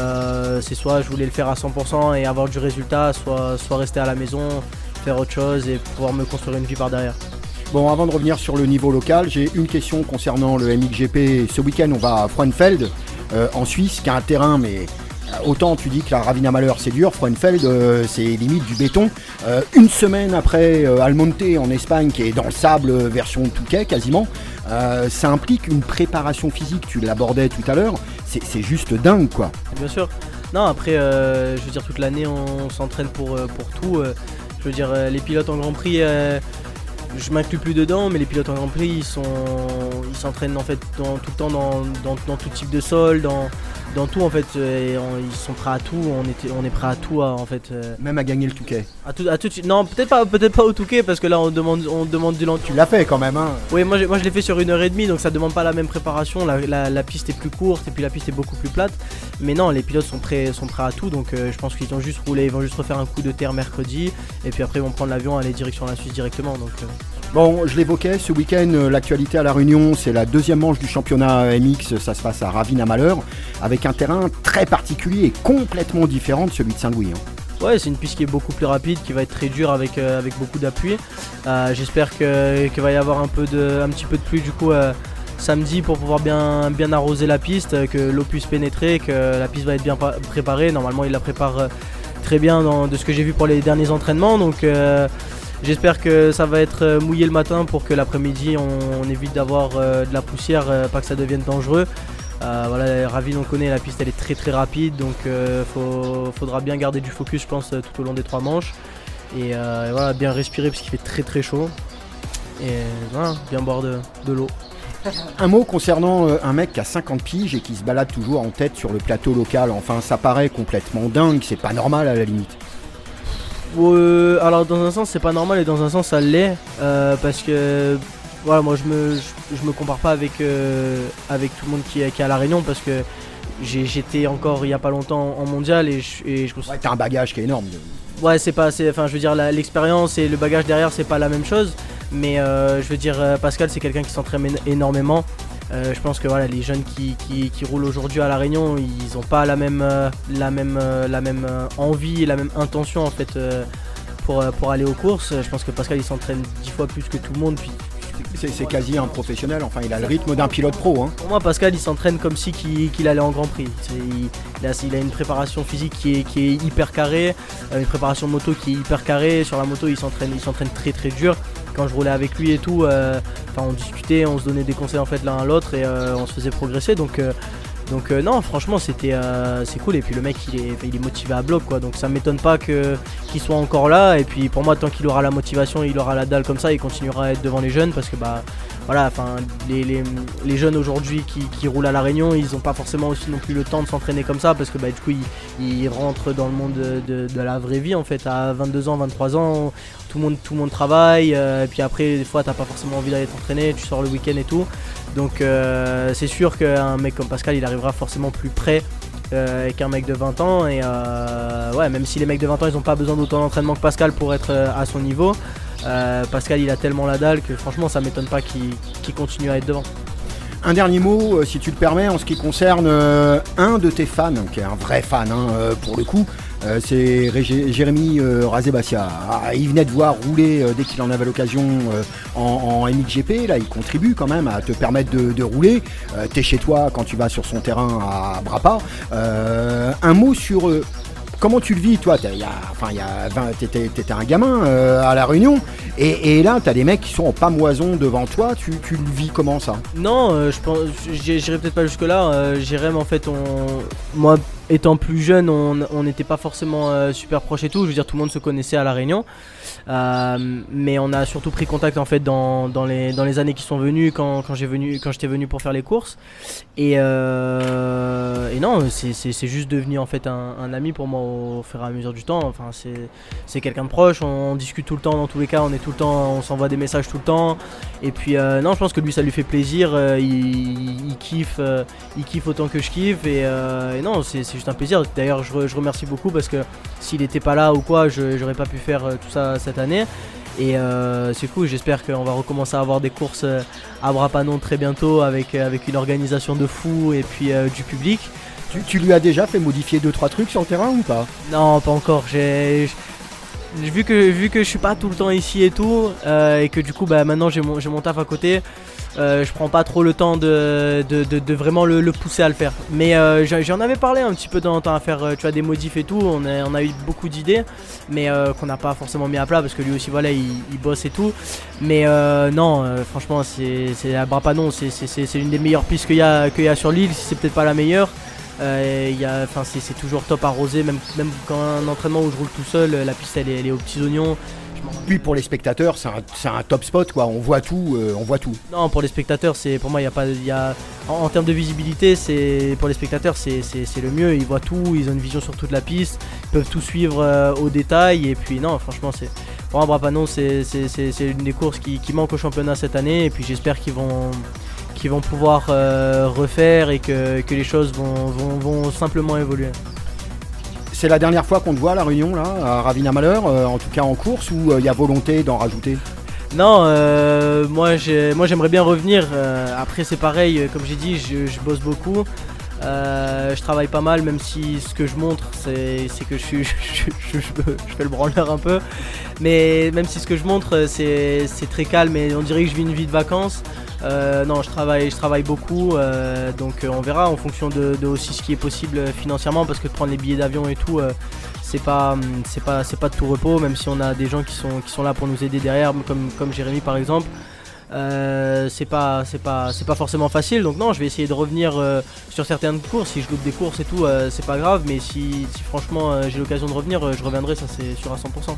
c'est soit je voulais le faire à 100% et avoir du résultat, soit rester à la maison, faire autre chose et pouvoir me construire une vie par derrière.
Bon, avant de revenir sur le niveau local, j'ai une question concernant le MXGP. Ce week-end, on va à Frauenfeld, en Suisse, qui a un terrain, mais autant tu dis que la Ravina Malheur c'est dur, Frauenfeld c'est limite du béton. Une semaine après Almonte en Espagne, qui est dans le sable version Touquet quasiment, ça implique une préparation physique, tu l'abordais tout à l'heure, c'est juste dingue quoi.
Bien sûr. Non, après, je veux dire, toute l'année on s'entraîne pour tout. Je veux dire, les pilotes en Grand Prix, je m'inclus plus dedans, mais les pilotes en Grand Prix ils s'entraînent en fait tout le temps dans tout type de sol, dans tout en fait, et ils sont prêts à tout, on est prêt à tout en fait.
Même à gagner le Touquet.
À tout, non, peut-être pas au Touquet, parce que là on demande du lent.
Tu l'as fait quand même hein.
Oui, moi je l'ai fait sur 1h30, donc ça demande pas la même préparation, la piste est plus courte et puis la piste est beaucoup plus plate. Mais non, les pilotes sont prêts à tout, donc je pense qu'ils ont juste roulé, ils vont juste refaire un coup de terre mercredi, et puis après ils vont prendre l'avion, aller direction la Suisse directement. Donc
Bon, je l'évoquais, ce week-end, l'actualité à La Réunion, c'est la deuxième manche du championnat MX, ça se passe à Ravina Malheur, avec un terrain très particulier et complètement différent de celui de Saint-Louis.
Ouais, c'est une piste qui est beaucoup plus rapide, qui va être très dure avec beaucoup d'appui. J'espère qu'il va y avoir un petit peu de pluie du coup samedi pour pouvoir bien arroser la piste, que l'eau puisse pénétrer, que la piste va être bien préparée. Normalement, il la prépare très bien de ce que j'ai vu pour les derniers entraînements. Donc j'espère que ça va être mouillé le matin pour que l'après-midi on évite d'avoir de la poussière, pas que ça devienne dangereux. Voilà, Ravine on connaît, la piste elle est très très rapide, donc faudra bien garder du focus je pense tout au long des 3 manches. Et voilà, bien respirer parce qu'il fait très très chaud. Et voilà, bien boire de l'eau.
Un mot concernant un mec qui a 50 piges et qui se balade toujours en tête sur le plateau local. Enfin, ça paraît complètement dingue, c'est pas normal à la limite.
Alors dans un sens c'est pas normal et dans un sens ça l'est parce que voilà, moi je me compare pas avec tout le monde qui est à La Réunion parce que j'étais encore il y a pas longtemps en mondial et je
Ouais, t'as un bagage qui est énorme.
Ouais, enfin je veux dire l'expérience et le bagage derrière c'est pas la même chose, mais je veux dire Pascal c'est quelqu'un qui s'entraîne énormément. Je pense que voilà, les jeunes qui roulent aujourd'hui à La Réunion, ils n'ont pas la même envie et la même intention en fait pour aller aux courses. Je pense que Pascal il s'entraîne 10 fois plus que tout le monde. Puis
C'est quasi un professionnel, enfin il a le rythme d'un pilote pro. Hein.
pour moi Pascal il s'entraîne comme si qu'il allait en Grand Prix. Il a une préparation physique qui est hyper carrée, une préparation moto qui est hyper carrée. Sur la moto il s'entraîne très très dur. Quand je roulais avec lui et tout, on discutait, on se donnait des conseils en fait l'un à l'autre et on se faisait progresser. Donc non, franchement c'est cool. Et puis le mec il est motivé à bloc quoi. Donc ça m'étonne pas qu'il soit encore là. Et puis pour moi tant qu'il aura la motivation, il aura la dalle comme ça, il continuera à être devant les jeunes parce que voilà, enfin les jeunes aujourd'hui qui roulent à La Réunion, ils n'ont pas forcément aussi non plus le temps de s'entraîner comme ça parce que du coup ils rentrent dans le monde de la vraie vie en fait à 22 ans, 23 ans. Tout le monde travaille et puis après des fois t'as pas forcément envie d'aller t'entraîner, tu sors le week-end et tout. Donc c'est sûr qu'un mec comme Pascal il arrivera forcément plus près qu'un mec de 20 ans et ouais, même si les mecs de 20 ans ils ont pas besoin d'autant d'entraînement que Pascal pour être à son niveau, Pascal il a tellement la dalle que franchement ça m'étonne pas qu'il continue à être devant.
Un dernier mot, si tu le permets, en ce qui concerne un de tes fans, qui est un vrai fan pour le coup, c'est Jérémy Razébassia. Il venait de voir rouler dès qu'il en avait l'occasion en MXGP, là il contribue quand même à te permettre de rouler. T'es chez toi quand tu vas sur son terrain à Brapa. Un mot sur... Comment tu le vis, toi? T'étais un gamin à La Réunion, et là, t'as des mecs qui sont en pamoison devant toi. Tu le vis comment ça?
Non, je pense, j'irai peut-être pas jusque là. Jérém, en fait, moi, étant plus jeune, on n'était pas forcément super proches et tout. Je veux dire, tout le monde se connaissait à La Réunion. Mais on a surtout pris contact en fait dans les années qui sont venues quand j'étais venu pour faire les courses et non c'est juste devenu en fait un ami pour moi au fur et à mesure du temps. Enfin c'est quelqu'un de proche, on discute tout le temps, dans tous les cas on s'envoie des messages tout le temps et puis non, je pense que lui ça lui fait plaisir, il kiffe autant que je kiffe et non c'est juste un plaisir. D'ailleurs je remercie beaucoup parce que s'il était pas là ou quoi j'aurais pas pu faire tout ça cette année et c'est cool. J'espère qu'on va recommencer à avoir des courses à Brapanon très bientôt avec une organisation de fou et puis du public.
Tu lui as déjà fait modifier 2-3 trucs sur le terrain ou pas?
Non, pas encore. Vu que je suis pas tout le temps ici et tout et que du coup maintenant j'ai mon taf à côté, je prends pas trop le temps de vraiment le pousser à le faire. Mais j'en avais parlé un petit peu dans le temps à faire des modifs et tout. On a eu beaucoup d'idées mais qu'on n'a pas forcément mis à plat parce que lui aussi voilà il bosse et tout. Mais non, franchement c'est à Brapanon, c'est une des meilleures pistes qu'il y a sur l'île, si c'est peut-être pas la meilleure. C'est toujours top arrosé, même quand un entraînement où je roule tout seul, la piste elle est aux petits oignons.
Puis pour les spectateurs, c'est un top spot quoi. On voit tout.
Non, pour les spectateurs, pour moi en termes de visibilité, pour les spectateurs c'est le mieux. Ils voient tout, ils ont une vision sur toute la piste, ils peuvent tout suivre au détail. Et puis non, franchement pour moi Brapanon c'est une des courses qui manque au championnat cette année. Et puis j'espère qu'ils vont pouvoir refaire et que les choses vont simplement évoluer.
C'est la dernière fois qu'on te voit à La Réunion là, à Ravine-à-Malheur, en tout cas en course, ou il y a volonté d'en rajouter?
Non, moi j'aimerais bien revenir. Après c'est pareil, comme j'ai dit, je bosse beaucoup. Je travaille pas mal, même si ce que je montre c'est que je fais le branleur un peu, mais même si ce que je montre c'est très calme et on dirait que je vis une vie de vacances. Non, je travaille beaucoup, donc on verra en fonction de aussi ce qui est possible financièrement, parce que de prendre les billets d'avion et tout, c'est pas de tout repos, même si on a des gens qui sont là pour nous aider derrière, comme Jérémy par exemple. C'est pas forcément facile, donc non, je vais essayer de revenir sur certaines courses. Si je loupe des courses et tout, c'est pas grave, mais si franchement j'ai l'occasion de revenir, je reviendrai, ça c'est sûr à 100%.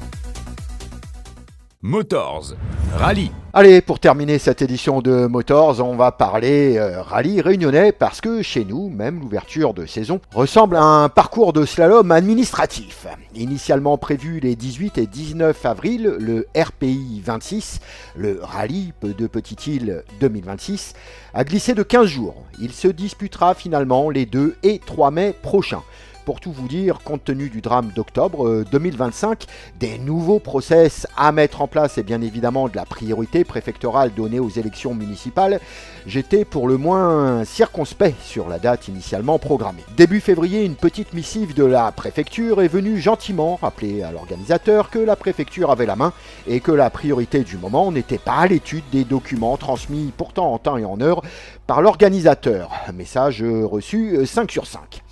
Motors, rallye.
Allez, pour terminer cette édition de Motors, on va parler rallye réunionnais, parce que chez nous, même l'ouverture de saison ressemble à un parcours de slalom administratif. Initialement prévu les 18 et 19 avril, le RPI 26, le rallye de Petite-Île 2026, a glissé de 15 jours. Il se disputera finalement les 2 et 3 mai prochains. Pour tout vous dire, compte tenu du drame d'octobre 2025, des nouveaux process à mettre en place et bien évidemment de la priorité préfectorale donnée aux élections municipales, j'étais pour le moins circonspect sur la date initialement programmée. Début février, une petite missive de la préfecture est venue gentiment rappeler à l'organisateur que la préfecture avait la main et que la priorité du moment n'était pas l'étude des documents transmis pourtant en temps et en heure par l'organisateur. Message reçu 5 sur 5.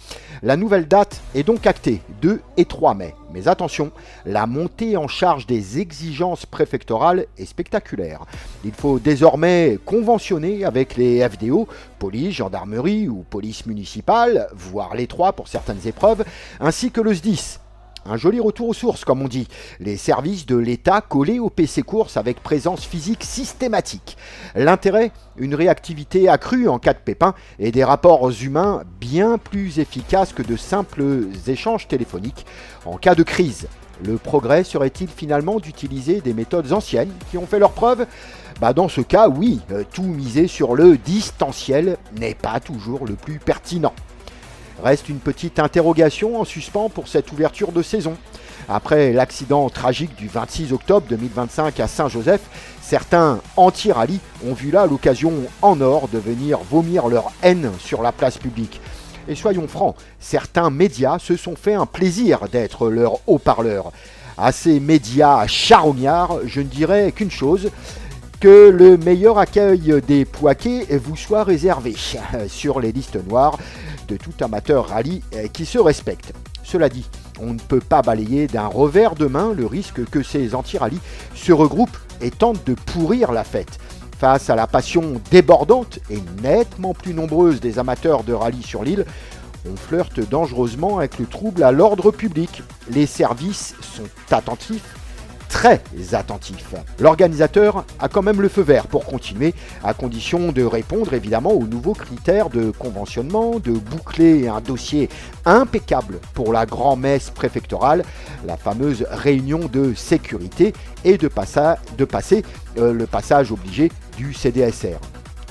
La nouvelle date est donc actée, 2 et 3 mai. Mais attention, la montée en charge des exigences préfectorales est spectaculaire. Il faut désormais conventionner avec les FDO, police, gendarmerie ou police municipale, voire les trois pour certaines épreuves, ainsi que le SDIS. Un joli retour aux sources, comme on dit. Les services de l'État collés au PC course avec présence physique systématique. L'intérêt, une réactivité accrue en cas de pépin et des rapports humains bien plus efficaces que de simples échanges téléphoniques en cas de crise. Le progrès serait-il finalement d'utiliser des méthodes anciennes qui ont fait leurs preuves ? Dans ce cas, oui, tout miser sur le distanciel n'est pas toujours le plus pertinent. Reste une petite interrogation en suspens pour cette ouverture de saison. Après l'accident tragique du 26 octobre 2025 à Saint-Joseph, certains anti-rallye ont vu là l'occasion en or de venir vomir leur haine sur la place publique. Et soyons francs, certains médias se sont fait un plaisir d'être leur haut-parleur. À ces médias charognards, je ne dirais qu'une chose, que le meilleur accueil des Poiquets vous soit réservé sur les listes noires de tout amateur rallye qui se respecte. Cela dit, on ne peut pas balayer d'un revers de main le risque que ces anti-rallye se regroupent et tentent de pourrir la fête. Face à la passion débordante et nettement plus nombreuse des amateurs de rallye sur l'île, on flirte dangereusement avec le trouble à l'ordre public. Les services sont attentifs, très attentif. L'organisateur a quand même le feu vert pour continuer, à condition de répondre évidemment aux nouveaux critères de conventionnement, de boucler un dossier impeccable pour la grand-messe préfectorale, la fameuse réunion de sécurité, et de passer le passage obligé du CDSR.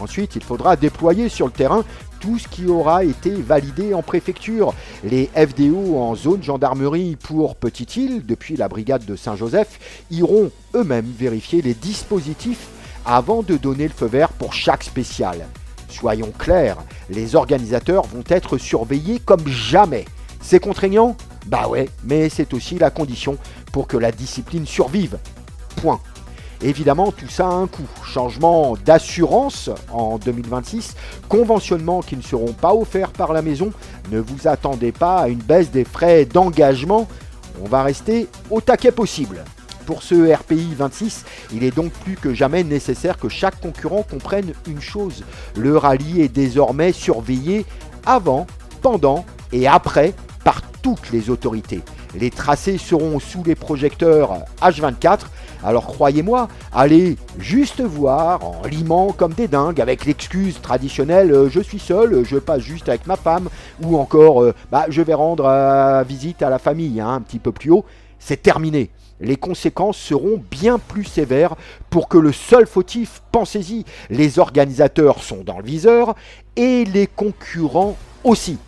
Ensuite, il faudra déployer sur le terrain tout ce qui aura été validé en préfecture. Les FDO en zone gendarmerie pour Petite-Île, depuis la brigade de Saint-Joseph, iront eux-mêmes vérifier les dispositifs avant de donner le feu vert pour chaque spécial. Soyons clairs, les organisateurs vont être surveillés comme jamais. C'est contraignant ? Bah ouais, mais c'est aussi la condition pour que la discipline survive. Point. Évidemment, tout ça a un coût. Changement d'assurance en 2026, conventionnements qui ne seront pas offerts par la maison. Ne vous attendez pas à une baisse des frais d'engagement. On va rester au taquet possible. Pour ce RPI 26, il est donc plus que jamais nécessaire que chaque concurrent comprenne une chose. Le rallye est désormais surveillé avant, pendant et après par toutes les autorités. Les tracés seront sous les projecteurs H24. Alors croyez-moi, allez juste voir en limant comme des dingues avec l'excuse traditionnelle je suis seul, je passe juste avec ma femme, ou encore je vais rendre visite à la famille un petit peu plus haut. C'est terminé. Les conséquences seront bien plus sévères pour que le seul fautif, pensez-y, les organisateurs sont dans le viseur et les concurrents aussi.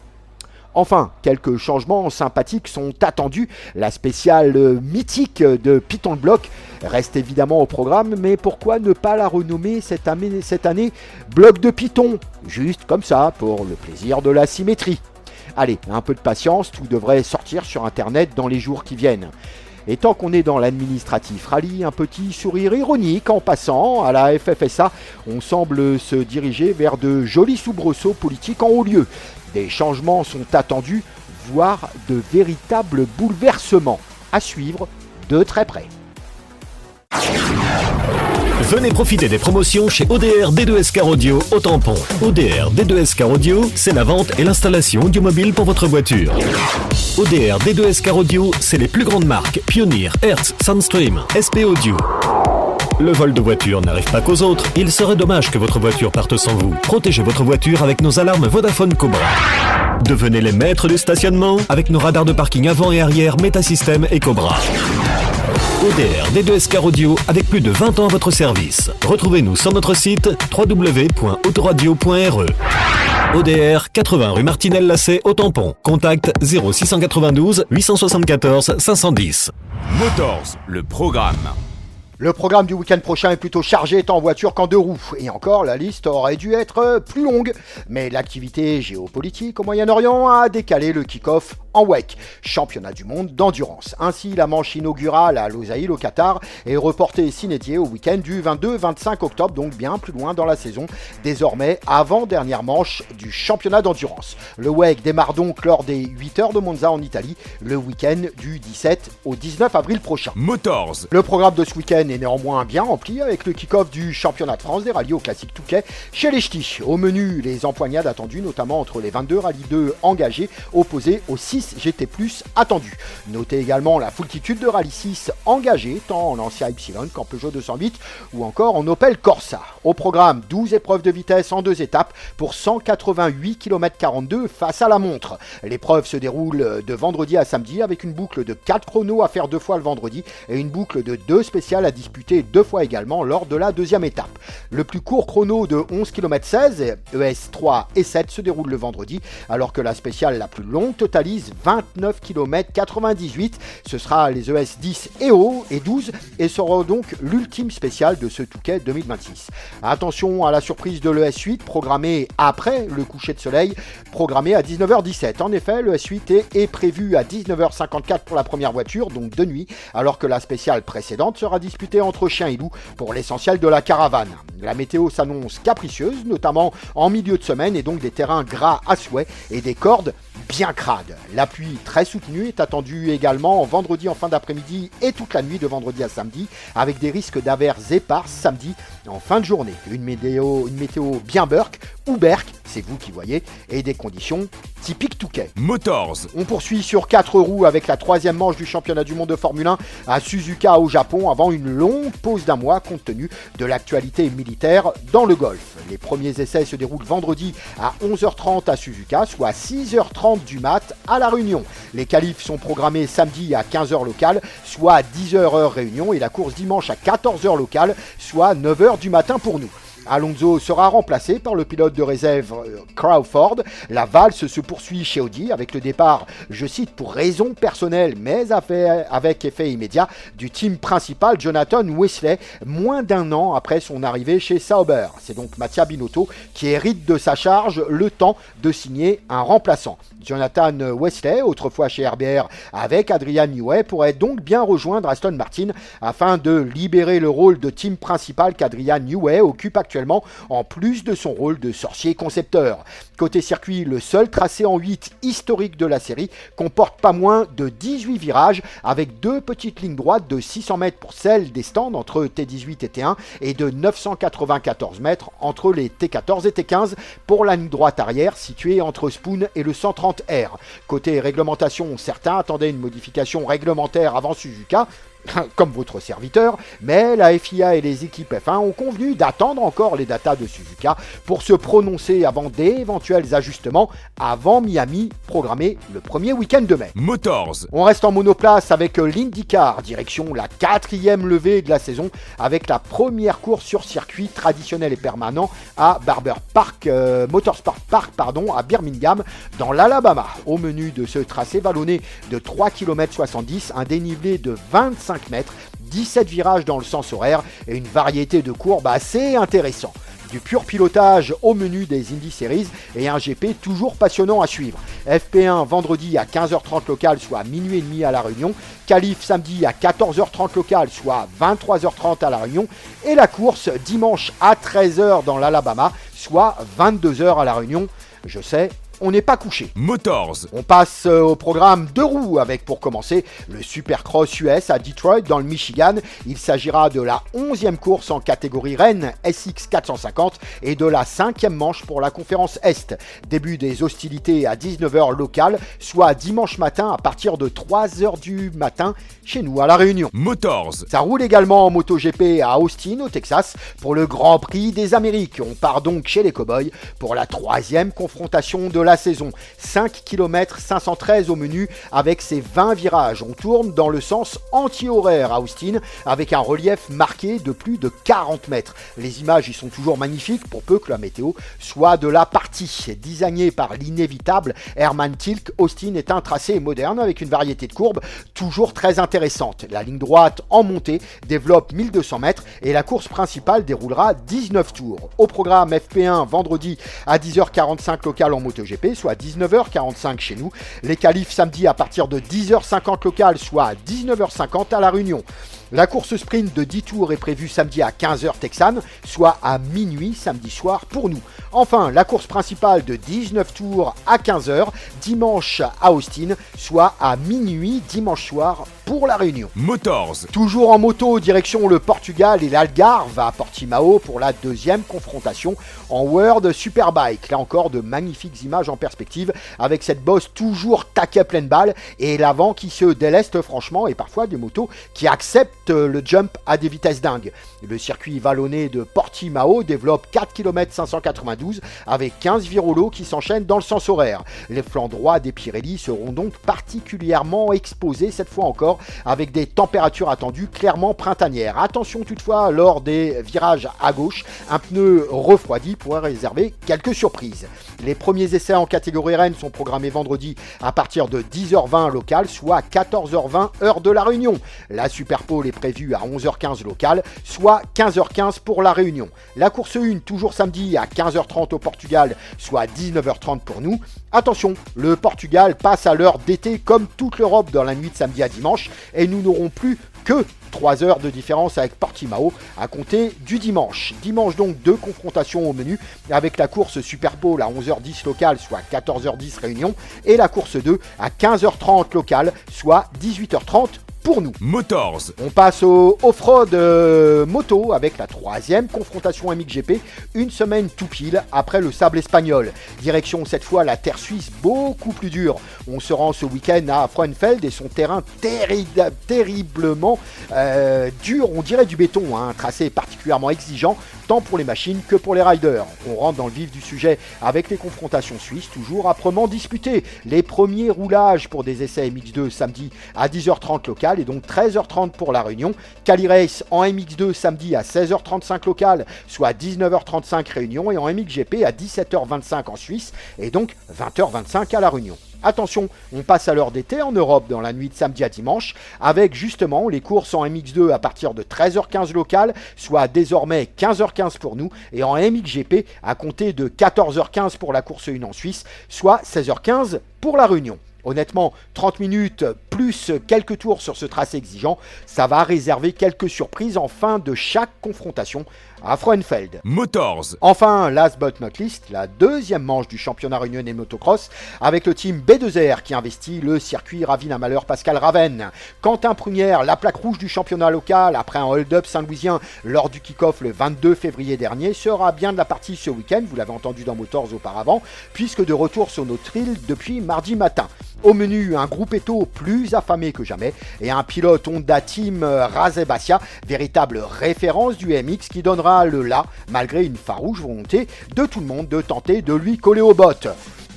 Enfin, quelques changements sympathiques sont attendus. La spéciale mythique de Python Block reste évidemment au programme, mais pourquoi ne pas la renommer cette année Bloc de Python, juste comme ça, pour le plaisir de la symétrie. Allez, un peu de patience, tout devrait sortir sur internet dans les jours qui viennent. Et tant qu'on est dans l'administratif rallye, un petit sourire ironique en passant, à la FFSA, on semble se diriger vers de jolis soubresauts politiques en haut lieu. Des changements sont attendus, voire de véritables bouleversements. À suivre de très près.
Venez profiter des promotions chez ODR D2SK Audio au Tampon. ODR D2SK Audio, c'est la vente et l'installation audiomobile pour votre voiture. ODR D2SK Audio, c'est les plus grandes marques Pioneer, Hertz, Soundstream, SP Audio. Le vol de voiture n'arrive pas qu'aux autres. Il serait dommage que votre voiture parte sans vous. Protégez votre voiture avec nos alarmes Vodafone Cobra. Devenez les maîtres du stationnement avec nos radars de parking avant et arrière Metasystem et Cobra. ODR D2SK Audio avec plus de 20 ans à votre service. Retrouvez-nous sur notre site www.autoradio.re. ODR 80 rue Martinelle-Lacet au Tampon. Contact 0692 874 510.
Motors, le programme.
Le programme du week-end prochain est plutôt chargé tant en voiture qu'en deux roues. Et encore, la liste aurait dû être plus longue. Mais l'activité géopolitique au Moyen-Orient a décalé le kick-off en WEC, championnat du monde d'endurance. Ainsi, la manche inaugurale à Losail au Qatar est reportée sine die au week-end du 22-25 octobre, donc bien plus loin dans la saison, désormais avant-dernière manche du championnat d'endurance. Le WEC démarre donc lors des 8 heures de Monza en Italie, le week-end du 17 au 19 avril prochain.
Motors.
Le programme de ce week-end est néanmoins bien rempli avec le kick-off du championnat de France des rallyes au classique Touquet chez les Ch'tis. Au menu, les empoignades attendues notamment entre les 22 rallye 2 engagés opposés aux 6 GT+ attendus. Notez également la foultitude de rallye 6 engagés tant en Lancia Ypsilon qu'en Peugeot 208 ou encore en Opel Corsa. Au programme, 12 épreuves de vitesse en 2 étapes pour 188 km 42 face à la montre. L'épreuve se déroule de vendredi à samedi avec une boucle de 4 chronos à faire 2 fois le vendredi et une boucle de 2 spéciales à disputer 2 fois également lors de la deuxième étape. Le plus court chrono de 11 km 16, ES 3 et 7 se déroule le vendredi alors que la spéciale la plus longue totalise 29 km 98. Ce sera les ES 10 et 12 et sera donc l'ultime spéciale de ce Touquet 2026. Attention à la surprise de l'ES 8 programmée après le coucher de soleil, programmée à 19h17. En effet, l'ES 8 est prévu à 19h54 pour la première voiture, donc de nuit, alors que la spéciale précédente sera disputée entre chiens et loups pour l'essentiel de la caravane. La météo s'annonce capricieuse, notamment en milieu de semaine, et donc des terrains gras à souhait et des cordes bien crades. La pluie très soutenue est attendue également vendredi en fin d'après-midi et toute la nuit de vendredi à samedi, avec des risques d'averses éparses samedi en fin de journée. Une météo bien Burke ou Berk, c'est vous qui voyez, et des conditions typiques Touquet.
Motors.
On poursuit sur 4 roues avec la troisième manche du championnat du monde de Formule 1 à Suzuka au Japon avant une longue pause d'un mois compte tenu de l'actualité militaire dans le Golfe. Les premiers essais se déroulent vendredi à 11h30 à Suzuka, soit 6h30 du mat à La Réunion. Les qualifs sont programmés samedi à 15h locale, soit 10h heure Réunion, et la course dimanche à 14h locale, soit 9h du matin pour nous. Alonso sera remplacé par le pilote de réserve Crawford. La valse se poursuit chez Audi avec le départ, je cite, pour raison personnelle mais avec effet immédiat du team principal Jonathan Wesley, moins d'un an après son arrivée chez Sauber. C'est donc Mattia Binotto qui hérite de sa charge le temps de signer un remplaçant. Jonathan Wesley, autrefois chez RBR avec Adrian Newey, pourrait donc bien rejoindre Aston Martin afin de libérer le rôle de team principal qu'Adrian Newey occupe actuellement en plus de son rôle de sorcier concepteur. Côté circuit, le seul tracé en 8 historique de la série comporte pas moins de 18 virages avec 2 petites lignes droites de 600 mètres pour celle des stands entre T18 et T1 et de 994 mètres entre les T14 et T15 pour la ligne droite arrière située entre Spoon et le 130R. Côté réglementation, certains attendaient une modification réglementaire avant Suzuka. comme votre serviteur, mais la FIA et les équipes F1 ont convenu d'attendre encore les datas de Suzuka pour se prononcer avant d'éventuels ajustements avant Miami, programmé le premier week-end de mai.
Motors.
On reste en monoplace avec l'IndyCar, direction la 4e levée de la saison, avec la première course sur circuit traditionnel et permanent à Motorsport Park à Birmingham, dans l'Alabama. Au menu de ce tracé vallonné de 3 km 70, un dénivelé de 25 mètres, 17 virages dans le sens horaire et une variété de courbes assez intéressant. Du pur pilotage au menu des Indy Series et un GP toujours passionnant à suivre. FP1 vendredi à 15h30 local, soit minuit et demi à La Réunion. Qualif samedi à 14h30 local, soit 23h30 à La Réunion. Et la course dimanche à 13h dans l'Alabama, soit 22h à La Réunion. Je sais, on n'est pas couché.
Motors.
On passe au programme 2 roues avec pour commencer le Supercross US à Detroit dans le Michigan. Il s'agira de la 11e course en catégorie Rennes SX 450 et de la 5e manche pour la conférence Est. Début des hostilités à 19h locales, soit dimanche matin à partir de 3h du matin chez nous à La Réunion.
Motors.
Ça roule également en MotoGP à Austin au Texas pour le Grand Prix des Amériques. On part donc chez les Cowboys pour la 3e confrontation de la saison. 5 km 513 au menu avec ses 20 virages. On tourne dans le sens anti-horaire à Austin avec un relief marqué de plus de 40 mètres. Les images y sont toujours magnifiques pour peu que la météo soit de la partie. Designé par l'inévitable Hermann Tilke, Austin est un tracé moderne avec une variété de courbes toujours très intéressante. La ligne droite en montée développe 1200 mètres et la course principale déroulera 19 tours. Au programme FP1 vendredi à 10h45 local en MotoGP, soit 19h45 chez nous. Les qualifs samedi à partir de 10h50 local, soit 19h50 à La Réunion. La course sprint de 10 tours est prévue samedi à 15h texane, soit à minuit samedi soir pour nous. Enfin, la course principale de 19 tours à 15h dimanche à Austin, soit à minuit dimanche soir pour La Réunion.
Motors.
Toujours en moto, direction le Portugal et l'Algarve à Portimao pour la 2e confrontation en World Superbike. Là encore, de magnifiques images en perspective avec cette bosse toujours taquée pleine balle et l'avant qui se déleste franchement et parfois des motos qui acceptent le jump à des vitesses dingues. Le circuit vallonné de Portimao développe 4 km 592 avec 15 virolos qui s'enchaînent dans le sens horaire. Les flancs droits des Pirelli seront donc particulièrement exposés cette fois encore avec des températures attendues clairement printanières. Attention toutefois, lors des virages à gauche, un pneu refroidi pourrait réserver quelques surprises. Les premiers essais en catégorie Rennes sont programmés vendredi à partir de 10h20 local, soit 14h20 heure de La Réunion. La Superpole est prévue à 11h15 local, soit 15h15 pour La Réunion. La course 1, toujours samedi à 15h30 au Portugal, soit 19h30 pour nous. Attention, le Portugal passe à l'heure d'été comme toute l'Europe dans la nuit de samedi à dimanche et nous n'aurons plus que 3 heures de différence avec Portimao à compter du dimanche. Dimanche donc 2 confrontations au menu avec la course Superpole à 11h10 local, soit 14h10 Réunion, et la course 2 à 15h30 local, soit 18h30 pour nous.
Motors.
On passe au off-road moto avec la 3e confrontation MXGP, une semaine tout pile après le sable espagnol. Direction cette fois la terre suisse beaucoup plus dure. On se rend ce week-end à Frauenfeld et son terrain terriblement dur, on dirait du béton, un tracé particulièrement exigeant tant pour les machines que pour les riders. On rentre dans le vif du sujet avec les confrontations suisses, toujours âprement disputées. Les premiers roulages pour des essais MX2 samedi à 10h30 local et donc 13h30 pour La Réunion. Cali Race en MX2 samedi à 16h35 local, soit 19h35 Réunion, et en MXGP à 17h25 en Suisse et donc 20h25 à La Réunion. Attention, on passe à l'heure d'été en Europe dans la nuit de samedi à dimanche avec justement les courses en MX2 à partir de 13h15 local, soit désormais 15h15 pour nous, et en MXGP à compter de 14h15 pour la course 1 en Suisse, soit 16h15 pour La Réunion. Honnêtement, 30 minutes plus quelques tours sur ce tracé exigeant, ça va réserver quelques surprises en fin de chaque confrontation à Frauenfeld.
Motors.
Enfin, last but not least, la 2e manche du championnat réunionnais motocross avec le team B2R qui investit le circuit Ravine-à-Malheur Pascal Ravenne. Quentin Prunière, la plaque rouge du championnat local après un hold-up saint-louisien lors du kick-off le 22 février dernier, sera bien de la partie ce week-end, vous l'avez entendu dans Motors auparavant, puisque de retour sur notre île depuis mardi matin. Au menu, un gruppetto plus affamé que jamais et un pilote Honda Team Razebassia, véritable référence du MX qui donnera le là malgré une farouche volonté de tout le monde de tenter de lui coller aux bottes.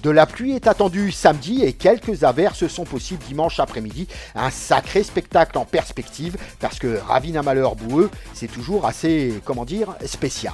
De la pluie est attendue samedi et quelques averses sont possibles dimanche après-midi. Un sacré spectacle en perspective parce que Ravin à Malheur boueux, c'est toujours assez, spécial.